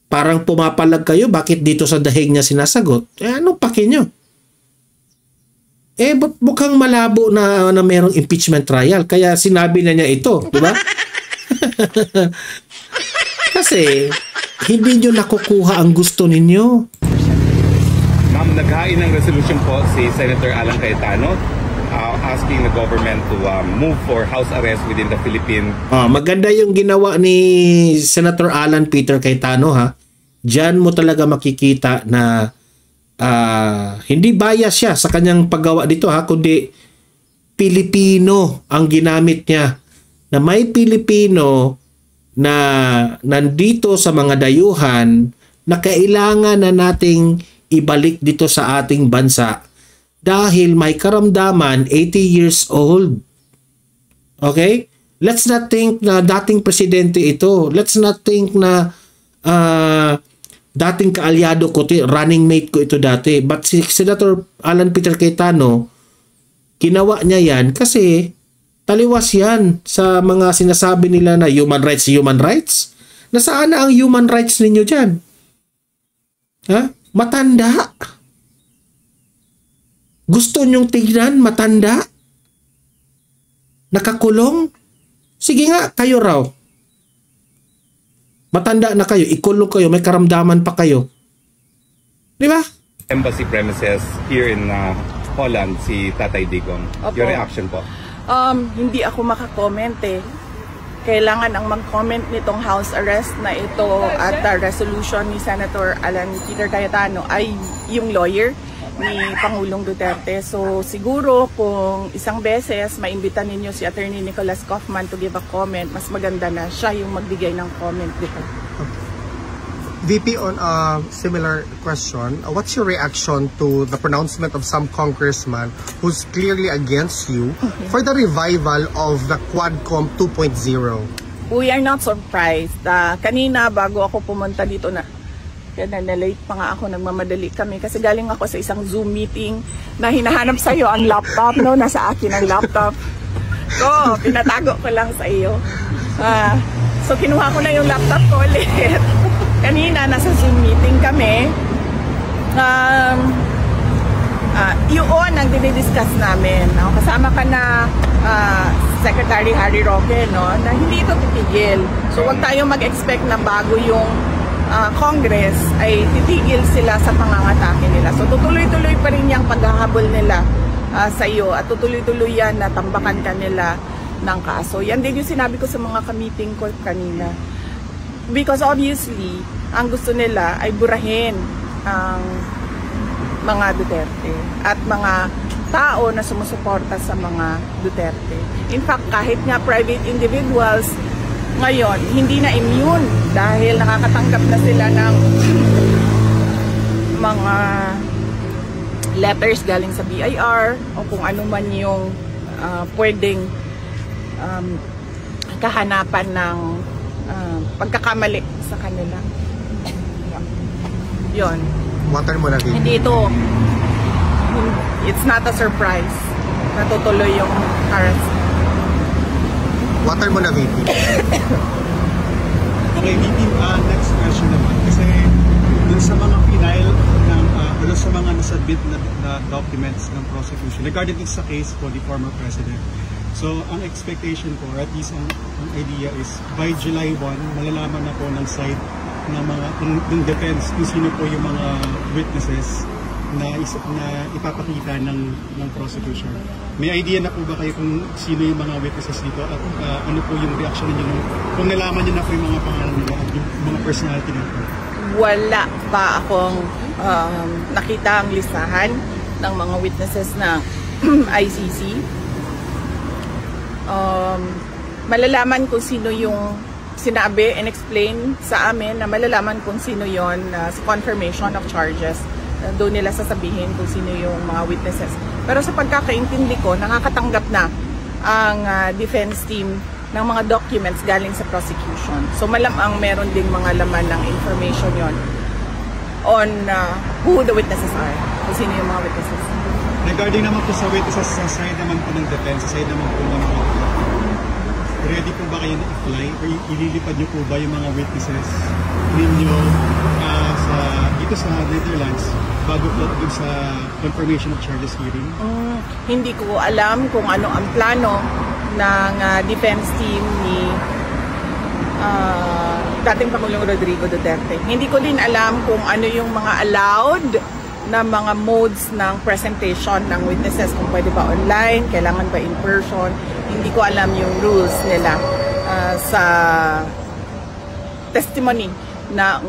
parang pumapalag kayo, bakit dito sa dahig niya sinasagot? Anong paki nyo? Mukhang malabo na mayroong impeachment trial, kaya sinabi na niya ito, di ba? Kasi, hindi nyo nakukuha ang gusto ninyo. Ma'am, naghain ng resolution po si Senator Alan Cayetano asking the government to move for house arrest within the Philippine. Maganda yung ginawa ni Senator Alan Peter Cayetano, ha. Diyan mo talaga makikita na hindi bias siya sa kanyang paggawa dito, ha, kundi Pilipino ang ginamit niya. Na may Pilipino na nandito sa mga dayuhan na kailangan na nating ibalik dito sa ating bansa dahil may karamdaman, 80 years old. Okay? Let's not think na dating presidente ito. Let's not think na dating kaalyado ko, running mate ko ito dati. But si Senator Alan Peter Cayetano, ginawa niya yan kasi taliwas yan sa mga sinasabi nila na human rights. Nasaan na ang human rights ninyo dyan? Ha? Matanda. Gusto nyong tignan matanda? Nakakulong? Sige nga, kayo raw. Matanda na kayo, ikulong kayo, may karamdaman pa kayo. Di ba? Embassy premises here in Holland, si Tatay Digong. Opo. Your reaction po? Hindi ako makakomment eh. Kailangan ang mag-comment nitong house arrest na ito at resolution ni Senator Alan Peter Cayetano ay yung lawyer ni Pangulong Duterte. So siguro kung isang beses maimbita ninyo si Attorney Nicholas Kaufman to give a comment, mas maganda na siya yung magbigay ng comment dito. VP, on a similar question, what's your reaction to the pronouncement of some congressman who's clearly against you for the revival of the Quadcom 2.0? We are not surprised. Kanina bago ako pumunta dito na-late pa nga ako, nagmamadali kami kasi galing ako sa isang Zoom meeting na hinahanap sa iyo ang laptop, no? Nasa akin ang laptop. So, pinatago ko lang sa iyo. So, kinuha ko na yung laptop ko ulit. Kanina, nasa Zoom meeting kami. Yun ang dinidiscuss namin. No? Kasama ka na Secretary Harry Roque, no? Na hindi ito titigil. So, huwag tayong mag-expect na bago yung Congress ay titigil sila sa pangangatake nila. So tutuloy-tuloy pa rin yung paghahabol nila sa iyo at tutuloy-tuloy yan na tambakan ka nila ng kaso. Yan din yung sinabi ko sa mga ka-meeting ko kanina. Because obviously, ang gusto nila ay burahin ang mga Duterte at mga tao na sumusuporta sa mga Duterte. In fact, kahit nga private individuals ngayon, hindi na immune dahil nakakatanggap na sila ng mga letters galing sa BIR o kung ano man yung pwedeng kahanapan ng pagkakamali sa kanila. Yun. Water mo na, VP. Hindi ito, it's not a surprise na tutuloy yung harassment. Water mo na, VP. Okay, VP, next question naman. Kasi dun sa mga final ng, dun sa mga nasubmit na documents ng prosecution regarding sa case for the former president. So, ang expectation ko, or at least ang idea is, by July 1, malalaman na po ng side ng mga, ng defense, kung sino po yung mga witnesses na ipapakita ng prosecution. May idea na po ba kayo kung sino yung mga witnesses dito at ano po yung reaction niyo kung nalaman niyo na po yung mga pangalan nila at yung mga personality nila? Wala pa akong nakita ang listahan ng mga witnesses ng ICC. Malalaman kung sino yung sinabi and explain sa amin na malalaman kung sino yon sa confirmation of charges. Doon nila sasabihin kung sino yung mga witnesses. Pero sa pagkakaintindi ko, nakakatanggap na ang defense team ng mga documents galing sa prosecution. So malamang meron ding mga laman ng information yon on who the witnesses are. Kung sino yung mga witnesses. Regarding naman po sa witnesses sa side naman po ng defense, sa side naman po ng ready po ba kayo na-apply or ililipad nyo po ba yung mga witnesses ninyo dito sa Netherlands bago po dun sa confirmation of charges hearing? Hindi ko alam kung ano ang plano ng defense team ni dating Pangulong Rodrigo Duterte. Hindi ko din alam kung ano yung mga allowed na mga modes ng presentation ng witnesses, kung pwede ba online, kailangan ba in person. Hindi ko alam yung rules nila sa testimony ng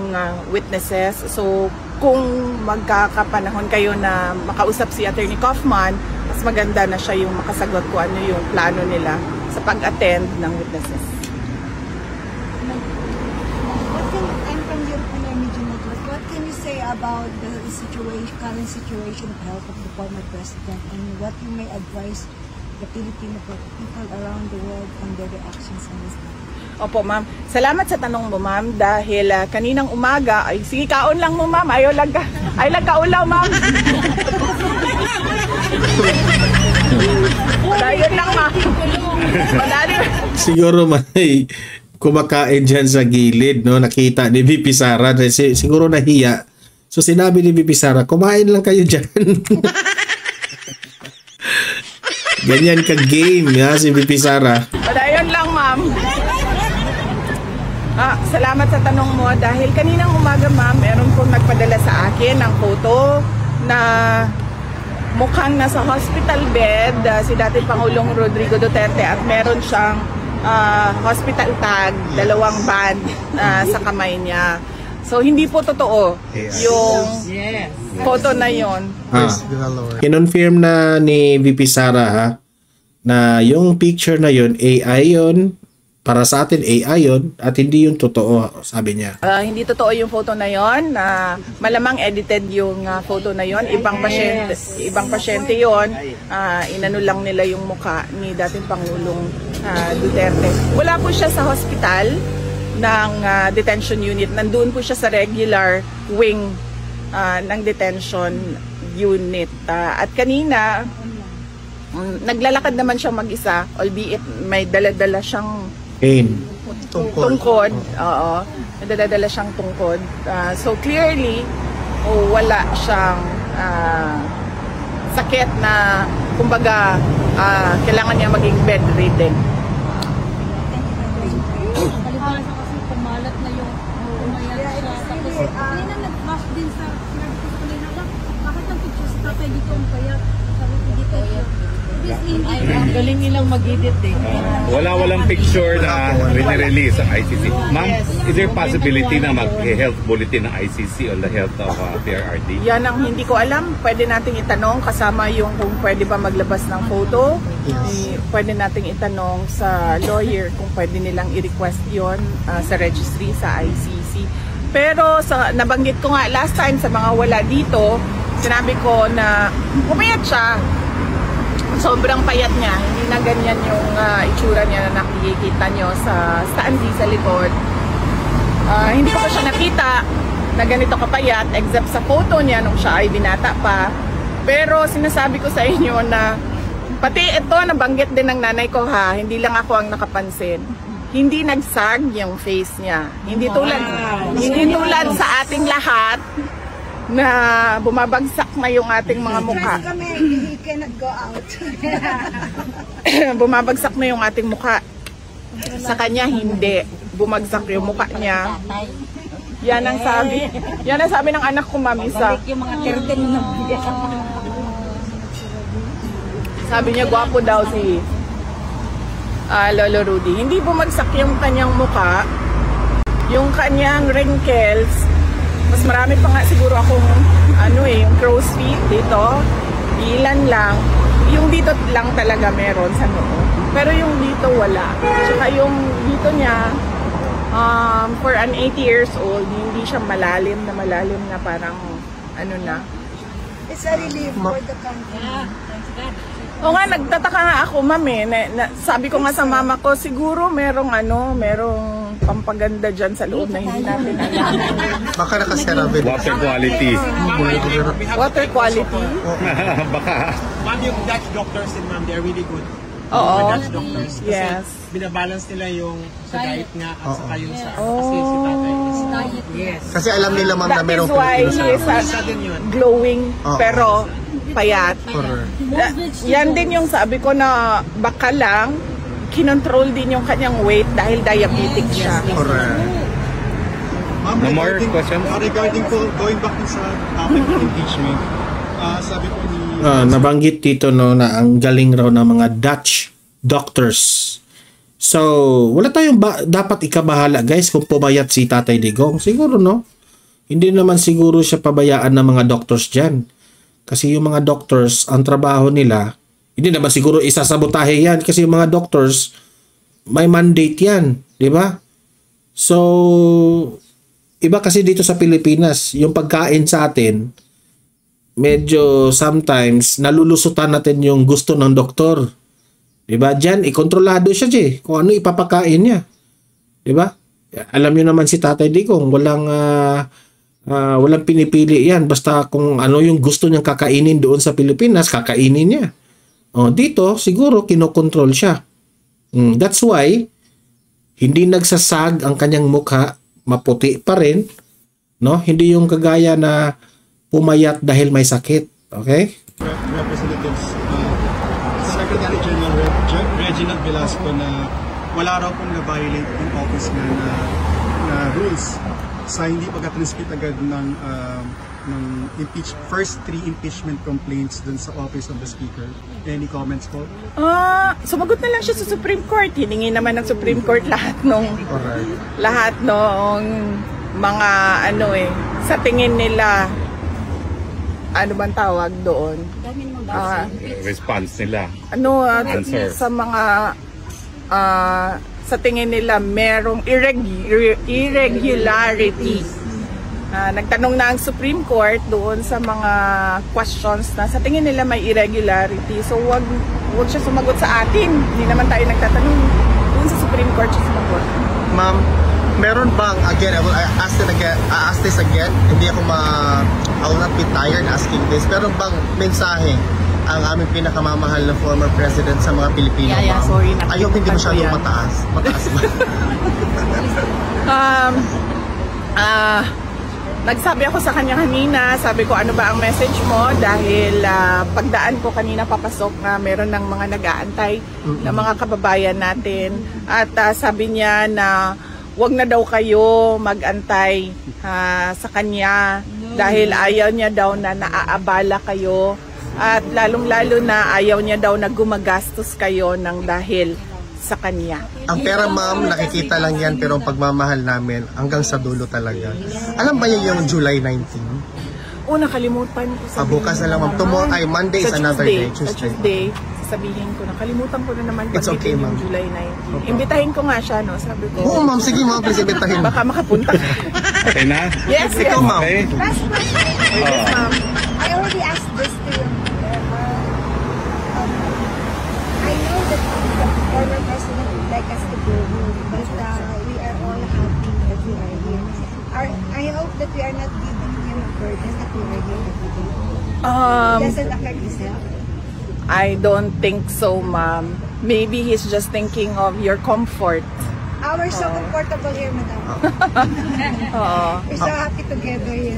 witnesses. So kung magkakapanahon kayo na makausap si Attorney Kaufman, mas maganda na siya yung makasagot kung ano yung plano nila sa pag-attend ng witnesses. I'm from European Media Network. What can you say about the current situation of health of the former president, and what you may advise the Filipino people around the world on their reactions on this matter? Opo, ma'am. Salamat sa tanong mo, ma'am, dahil kaninang umaga, ay sige, kaon lang mo, ma'am. Ayaw lang kaulaw, ma'am. Yun lang, ma'am. Siguro may kumakain dyan sa gilid, no? Nakita ni VP Sara, siguro nahiya. So sinabi ni VP Sara, kumain lang kayo dyan. Ganyan ka-game, ha, si VP Sara. Yun lang, ma'am. Salamat sa tanong mo, dahil kaninang umaga, ma'am, meron pong nagpadala sa akin ng photo na mukhang nasa hospital bed si dating Pangulong Rodrigo Duterte, at meron siyang hospital tag, 2 band sa kamay niya. So hindi po totoo yung photo na yon. Kinonfirm na ni VP Sara, ha, na yung picture na yon AI yon. Para sa atin, AI yun, at hindi yung totoo, sabi niya. Hindi totoo yung photo na yon. Malamang edited yung photo na yon. Ibang pasyente yon. Inano lang nila yung mukha ni dating Pangulong Duterte. Wala po siya sa hospital ng detention unit. Nandun po siya sa regular wing ng detention unit. At kanina, naglalakad naman siya mag-isa, albeit may dala-dala siyang tungkod. Oo. Nadadala siyang tungkod. So clearly, wala siyang sakit na, kumbaga, kailangan niya maging bedridden. Palibasa kasi pumalat na yung umayat siya. Tapos, hindi na nag-flash din sa sinabi ko sa kanina, bakit ang picture sa tatay dito ang payat? Sabi ko dito. Ang galing nilang mag-edit eh. Walang picture na release ang ICC. Ma'am, is there possibility na mag-health bulletin ng ICC on the health of PRRD? Yan ang hindi ko alam. Pwede nating itanong kasama yung kung pwede ba maglabas ng photo. Pwede nating itanong sa lawyer kung pwede nilang i-request yon sa registry sa ICC. Pero nabanggit ko nga last time sa mga wala dito, sinabi ko na pumayat siya. Sobrang payat niya, hindi na ganyan yung itsura niya na nakikita nyo sa standee sa likod. Hindi ko pa siya nakita na ganito kapayat, except sa photo niya nung siya ay binata pa. Pero sinasabi ko sa inyo na pati ito, nabanggit din ng nanay ko, ha, hindi lang ako ang nakapansin. Hindi nagsag yung face niya. Hindi tulad sa ating lahat na bumabagsak na yung ating mga mukha. He cannot go out. Bumabagsak na yung ating mukha. Sa kanya, hindi. Bumagsak yung mukha niya. Yan ang sabi ng anak ko, ma'am, isa. Sabi niya, gwapo daw si Lolo Rudy. Hindi bumagsak yung kanyang mukha. Yung kanyang wrinkles, mas marami pa nga siguro akong yung crow's feet dito. Ilan lang. Yung dito lang talaga meron sa noo. Pero yung dito wala. Tsaka yung dito niya, for an 80 years old, hindi siya malalim na parang na. It's a relief for the country. O nga, nagtataka nga ako, ma'am, sabi ko nga sa mama ko, siguro merong pampaganda dyan sa loob na hindi natin alam. Baka nakaserabil. Water quality. Water quality? Baka. Ma'am, yung Dutch doctors and ma'am, they're really good. Oo. Dutch doctors. Kasi yes. binabalance nila yung sa diet nga at saka yung sa kasi si tatay. Yes. Kasi alam nila, ma'am, na merong That is why he is glowing pero payat. Yan din yung sabi ko na baka lang kinontrol din yung kanyang weight dahil diabetic siya. Correct. Ma'am, No more questions? Regarding po, going back sa topic of impeachment, sabi po ni... Nabanggit dito no, na ang galing raw ng mga Dutch doctors. So, wala tayong dapat ikabahala guys kung pumayat si Tatay Digong. Siguro no, hindi naman siguro siya pabayaan ng mga doctors dyan. Kasi yung mga doctors, ang trabaho nila, hindi naman siguro isasabotahe yan kasi yung mga doctors, may mandate yan. Di ba? So, iba kasi dito sa Pilipinas, yung pagkain sa atin, medyo sometimes nalulusutan natin yung gusto ng doktor. Diba? Diyan, ikontrolado siya kung ano ipapakain niya. Diba? Alam niyo naman si Tatay Digong, walang pinipili yan. Basta kung ano yung gusto niyang kakainin doon sa Pilipinas, kakainin niya. Dito, siguro, kinokontrol siya. That's why, hindi nagsasag ang kanyang mukha, maputi pa rin. No? Hindi yung kagaya na pumayat dahil may sakit. Okay? Representatives, Secretary General Reginald Velasco na wala raw pong na-violate yung office na rules sa hindi pagka-transmit agad ng first 3 impeachment complaints dun sa office of the Speaker. Any comments po? Sumagot na lang siya sa Supreme Court. Hiningi naman ng Supreme Court lahat nung mga sa tingin nila ano bang tawag doon? Response nila. Answer. Sa mga sa tingin nila merong irregularity. Nagtanong na ang Supreme Court doon sa mga questions na sa tingin nila may irregularity. So wag siya sumagot sa atin. Hindi naman tayo nagtatanong. Doon sa Supreme Court siya sumagot. Ma'am, meron bang, again, I will ask this again, I will not be tired asking this, meron bang mensahe ang aming pinakamamahal na former president sa mga Pilipino, ma'am? Sorry. Ayok hindi masyadong mataas. Mataas ba? Nagsabi ako sa kanya kanina, sabi ko ano ba ang message mo dahil pagdaan ko kanina papasok na meron ng mga nag-aantay na mga kababayan natin at sabi niya na wag na daw kayo mag-antay sa kanya dahil ayaw niya daw na naaabala kayo at lalong-lalo na ayaw niya daw na gumagastos kayo ng dahil sa kanya. Ang pera, ma'am, nakikita lang yan pero ang pagmamahal namin hanggang sa dulo talaga. Alam ba niyo yung July 19? Nakalimutan ko sabihin. Bukas na lang, ma'am. Tomorrow ay Monday is another day. Tuesday. Sabihin ko na. Kalimutan ko na naman It's okay, ma'am. Yung July 19. Imbitahin ko nga siya, no? Sabi ko. Oo, ma'am. Sige, ma'am. Please imbitahin. Baka makapunta. Okay na? Yes, ikaw, ma'am. Okay. Last question. Yes, ma'am. I already asked this to you. I know that the former president would like us to go home, but we are all happy that we are here. I hope that we are not giving him a burden that we are here every day. Does it affect his health? I don't think so, ma'am. Maybe he's just thinking of your comfort. We're so comfortable here, madam. We're so happy together here.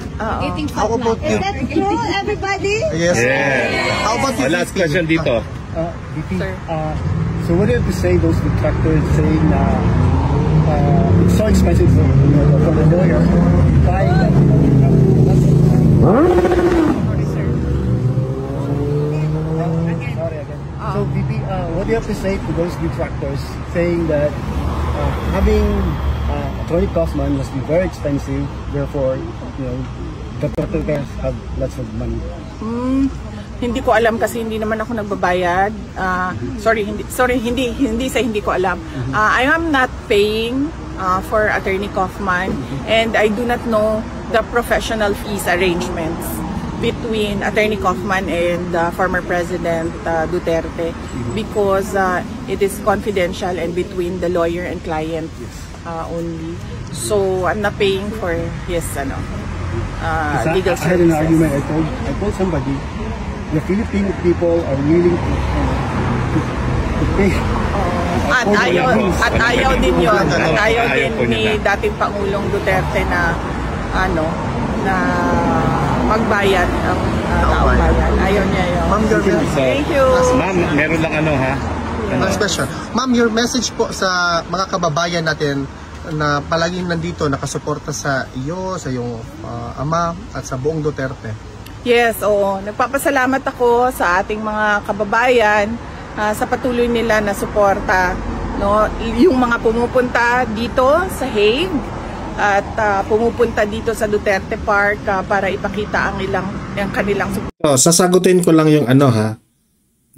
How about you? Is that true, everybody? Yes. Yeah. How about you? Last question dito. VP, so what do you have to say those detractors saying it's so expensive for the lawyer? Why? So VP, what do you have to say to those detractors saying that having Attorney Kaufman must be very expensive, therefore, the detractors have lots of money? Hindi ko alam kasi hindi naman ako nagbabayad. Hindi ko alam. I am not paying for Attorney Kaufman and I do not know the professional fees arrangements between Attorney Kaufman and former President Duterte because it is confidential and between the lawyer and client only. So I'm not paying for his legal services. I had an argument. I told somebody the Filipino people are willing to pay. At ayaw din yun. At ayaw din ni dating Pangulong Duterte na na magbayad ang taong bayan. Ayaw niya yun. Ma'am, Thank you. Ma'am, meron lang ha? Last question. Ma'am, your message po sa mga kababayan natin na palaging nandito, nakasuporta sa iyo, sa iyong ama at sa buong Duterte. Yes, oo. Nagpapasalamat ako sa ating mga kababayan sa patuloy nila na suporta. No? Yung mga pumupunta dito sa Hague at pumupunta dito sa Duterte Park para ipakita ang kanilang suporta. So, sasagutin ko lang yung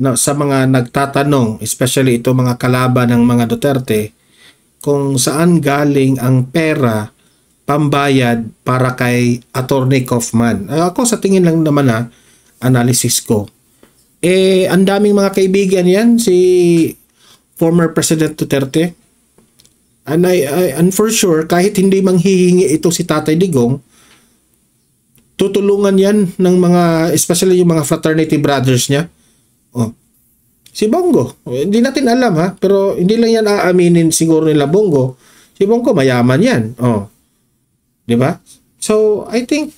no, sa mga nagtatanong, especially ito mga kalaban ng mga Duterte, kung saan galing ang pera pambayad para kay Attorney Kaufman. Ako sa tingin lang naman analysis ko. Ang daming mga kaibigan yan, si former President Duterte. And for sure, kahit hindi manghihingi ito si Tatay Digong, tutulungan yan ng mga, especially yung mga fraternity brothers niya. Si Bongo, hindi natin alam pero hindi lang yan aaminin siguro nila Bongo. Si Bongo mayaman yan. Di ba? So, I think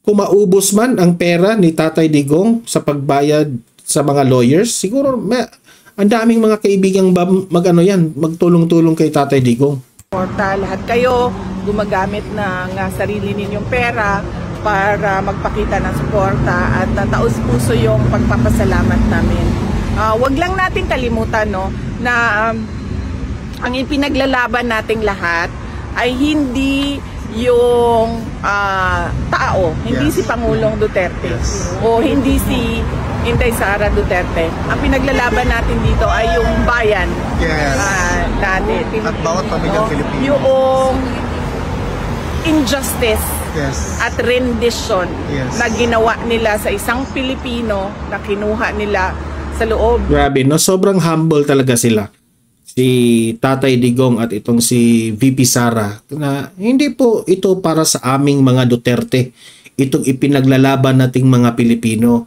kung maubos man ang pera ni Tatay Digong sa pagbayad sa mga lawyers, siguro ang daming mga kaibigang magtulong-tulong kay Tatay Digong. Lahat kayo gumagamit ng sarili ninyong pera para magpakita ng suporta at taus-puso yung pagpapasalamat namin. Wag lang natin kalimutan na ang ipinaglalaban nating lahat ay hindi yung tao, hindi si Pangulong Duterte o hindi si Inday Sara Duterte. Ang pinaglalaban natin dito ay yung bayan natin. At bawat pamilyang Pilipino. Yung injustice at rendition na ginawa nila sa isang Pilipino na kinuha nila sa loob. Grabe, no? Sobrang humble talaga sila. Si Tatay Digong at itong si VP Sara, na hindi po ito para sa aming mga Duterte. Itong ipinaglalaban nating mga Pilipino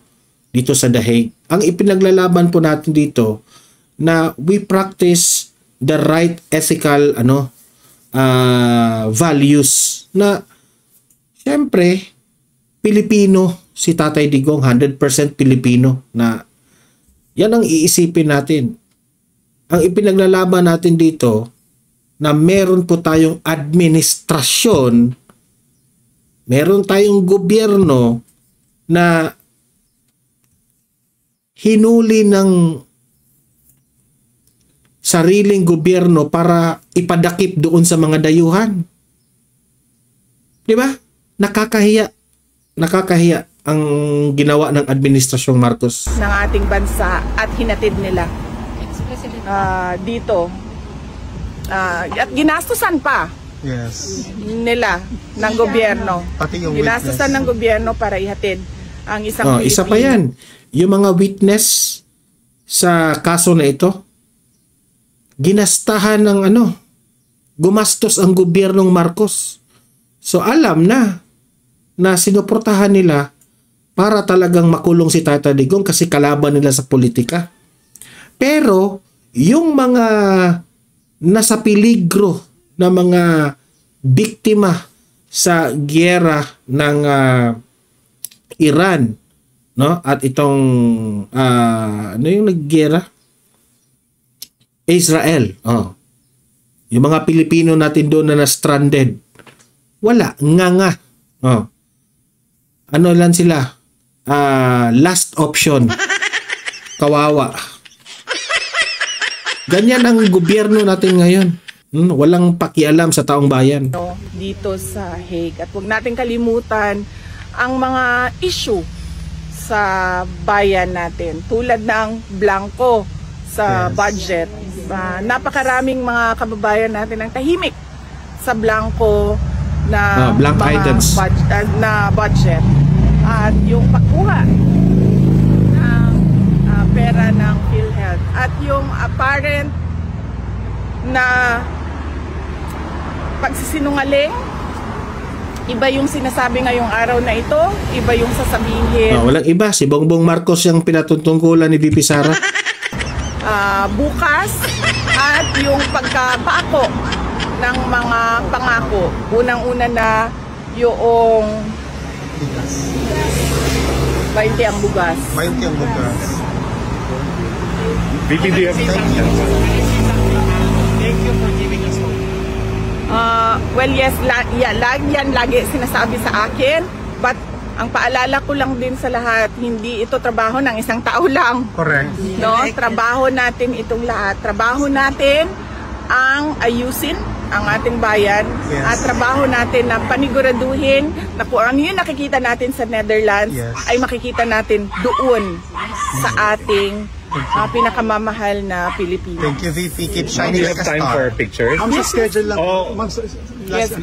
dito sa The Hague. Ang ipinaglalaban po natin dito na we practice the right ethical values na siyempre Pilipino si Tatay Digong, 100% Pilipino, na yan ang iisipin natin. Ang ipinaglalaban natin dito na meron po tayong administrasyon, meron tayong gobyerno na hinuli ng sariling gobyerno para ipadakip doon sa mga dayuhan. Di ba? Nakakahiya. Nakakahiya ang ginawa ng Administrasyong Marcos ng ating bansa at hinatid nila dito at ginastusan pa nila ng gobyerno. Ginastusan ng gobyerno para ihatid ang isang Pilipino. Isa pa yan, yung mga witness sa kaso na ito, ginastahan ng gumastos ang gobyernong Marcos. So alam na sinuportahan nila para talagang makulong si Tatay Digong kasi kalaban nila sa politika. Pero yung mga nasa peligro na mga biktima sa giyera ng Iran, no? At itong yung naggiyera? Israel. Yung mga Pilipino natin doon na stranded. Wala, nga. Ano lang sila? Last option. Kawawa. Ganyan ang gobyerno natin ngayon. Walang pakialam sa taong bayan. Dito sa Hague. At huwag natin kalimutan ang mga issue sa bayan natin. Tulad ng blanco sa budget. Napakaraming mga kababayan natin ang tahimik sa blanco na blank items na budget. At yung pagkuha ng pera ng PhilHealth at yung apparent na pagsisinungaling, iba yung sinasabi ngayong araw na ito, iba yung sasabihin. Walang iba, si Bongbong Marcos yung pinatutungkulan ni VP Sara. Bukas, at yung pagkabako ng mga pangako. Unang-una na yung 20 ang bugas. 20 ang bugas. BPDF. Thank you for giving us hope. Well, yes, lagi sinasabi sa akin. But ang paalala ko lang din sa lahat, hindi ito trabaho ng isang tao lang. Correct. No, trabaho natin itong lahat. Trabaho natin ang ayusin ang ating bayan. Yes. At trabaho natin na paniguraduhin na kung ano yung nakikita natin sa Netherlands, yes, ay makikita natin doon sa ating pinakamamahal na Pilipinas. Thank you, VP. Keep Do shining you like have a time star. for pictures? Sa schedule lang. Oh. Ma'am, Yes,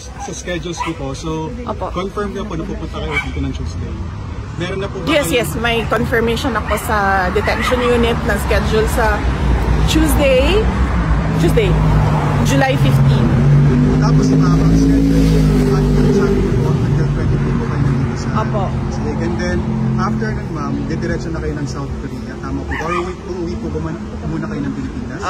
sa schedules ko po. So, Opo. confirm na po na pupunta kayo dito ng Tuesday. Meron na po ba Yes, kayo- yes. May confirmation ako sa detention unit ng schedule sa Tuesday, July 15. Tapos si Mama, ang schedule, sabi ko po, until 23 po kayo nandito sa Opo. Pasig. And then, after nun, ma'am, didiretso na kayo ng South Korea. Tama po ba? Or uuwi po ba muna kayo ng Pilipinas?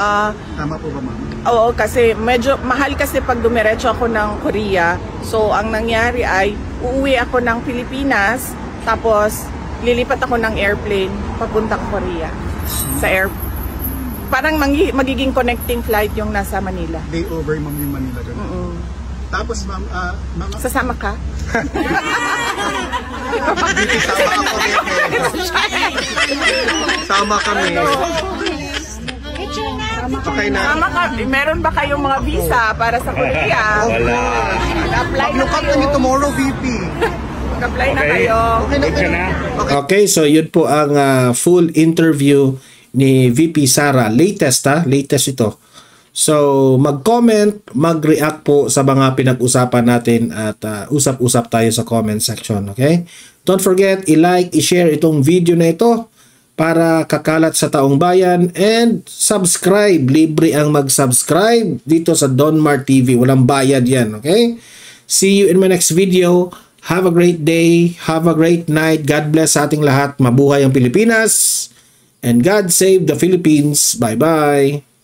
Tama po ba, ma'am? Oo, kasi medyo mahal kasi pag dumiretso ako ng Korea. So, ang nangyari ay uuwi ako ng Pilipinas, tapos lilipat ako ng airplane papuntang Korea. Sa parang magiging connecting flight yung nasa Manila. Day over, ma'am, yung Manila doon. Tapos, ma'am, Sasama ka? VP, sama ako, VP. Sama kami. Okay na. Sama ka. Meron ba kayong mga visa para sa Korea? Wala. Mag-apply na Look up kayo. kami tomorrow, VP. Mag-apply na Okay. kayo. Good ka na? Okay, so yun po ang full interview ni VP Sara. Latest ito. So, mag-comment, mag-react po sa mga pinag-usapan natin at usap-usap tayo sa comment section, okay? Don't forget, i-like, i-share itong video na ito para kakalat sa taong bayan, and subscribe. Libre ang mag-subscribe dito sa Donmar TV. Walang bayad yan, okay? See you in my next video. Have a great day. Have a great night. God bless sa ating lahat. Mabuhay ang Pilipinas. And God save the Philippines. Bye-bye.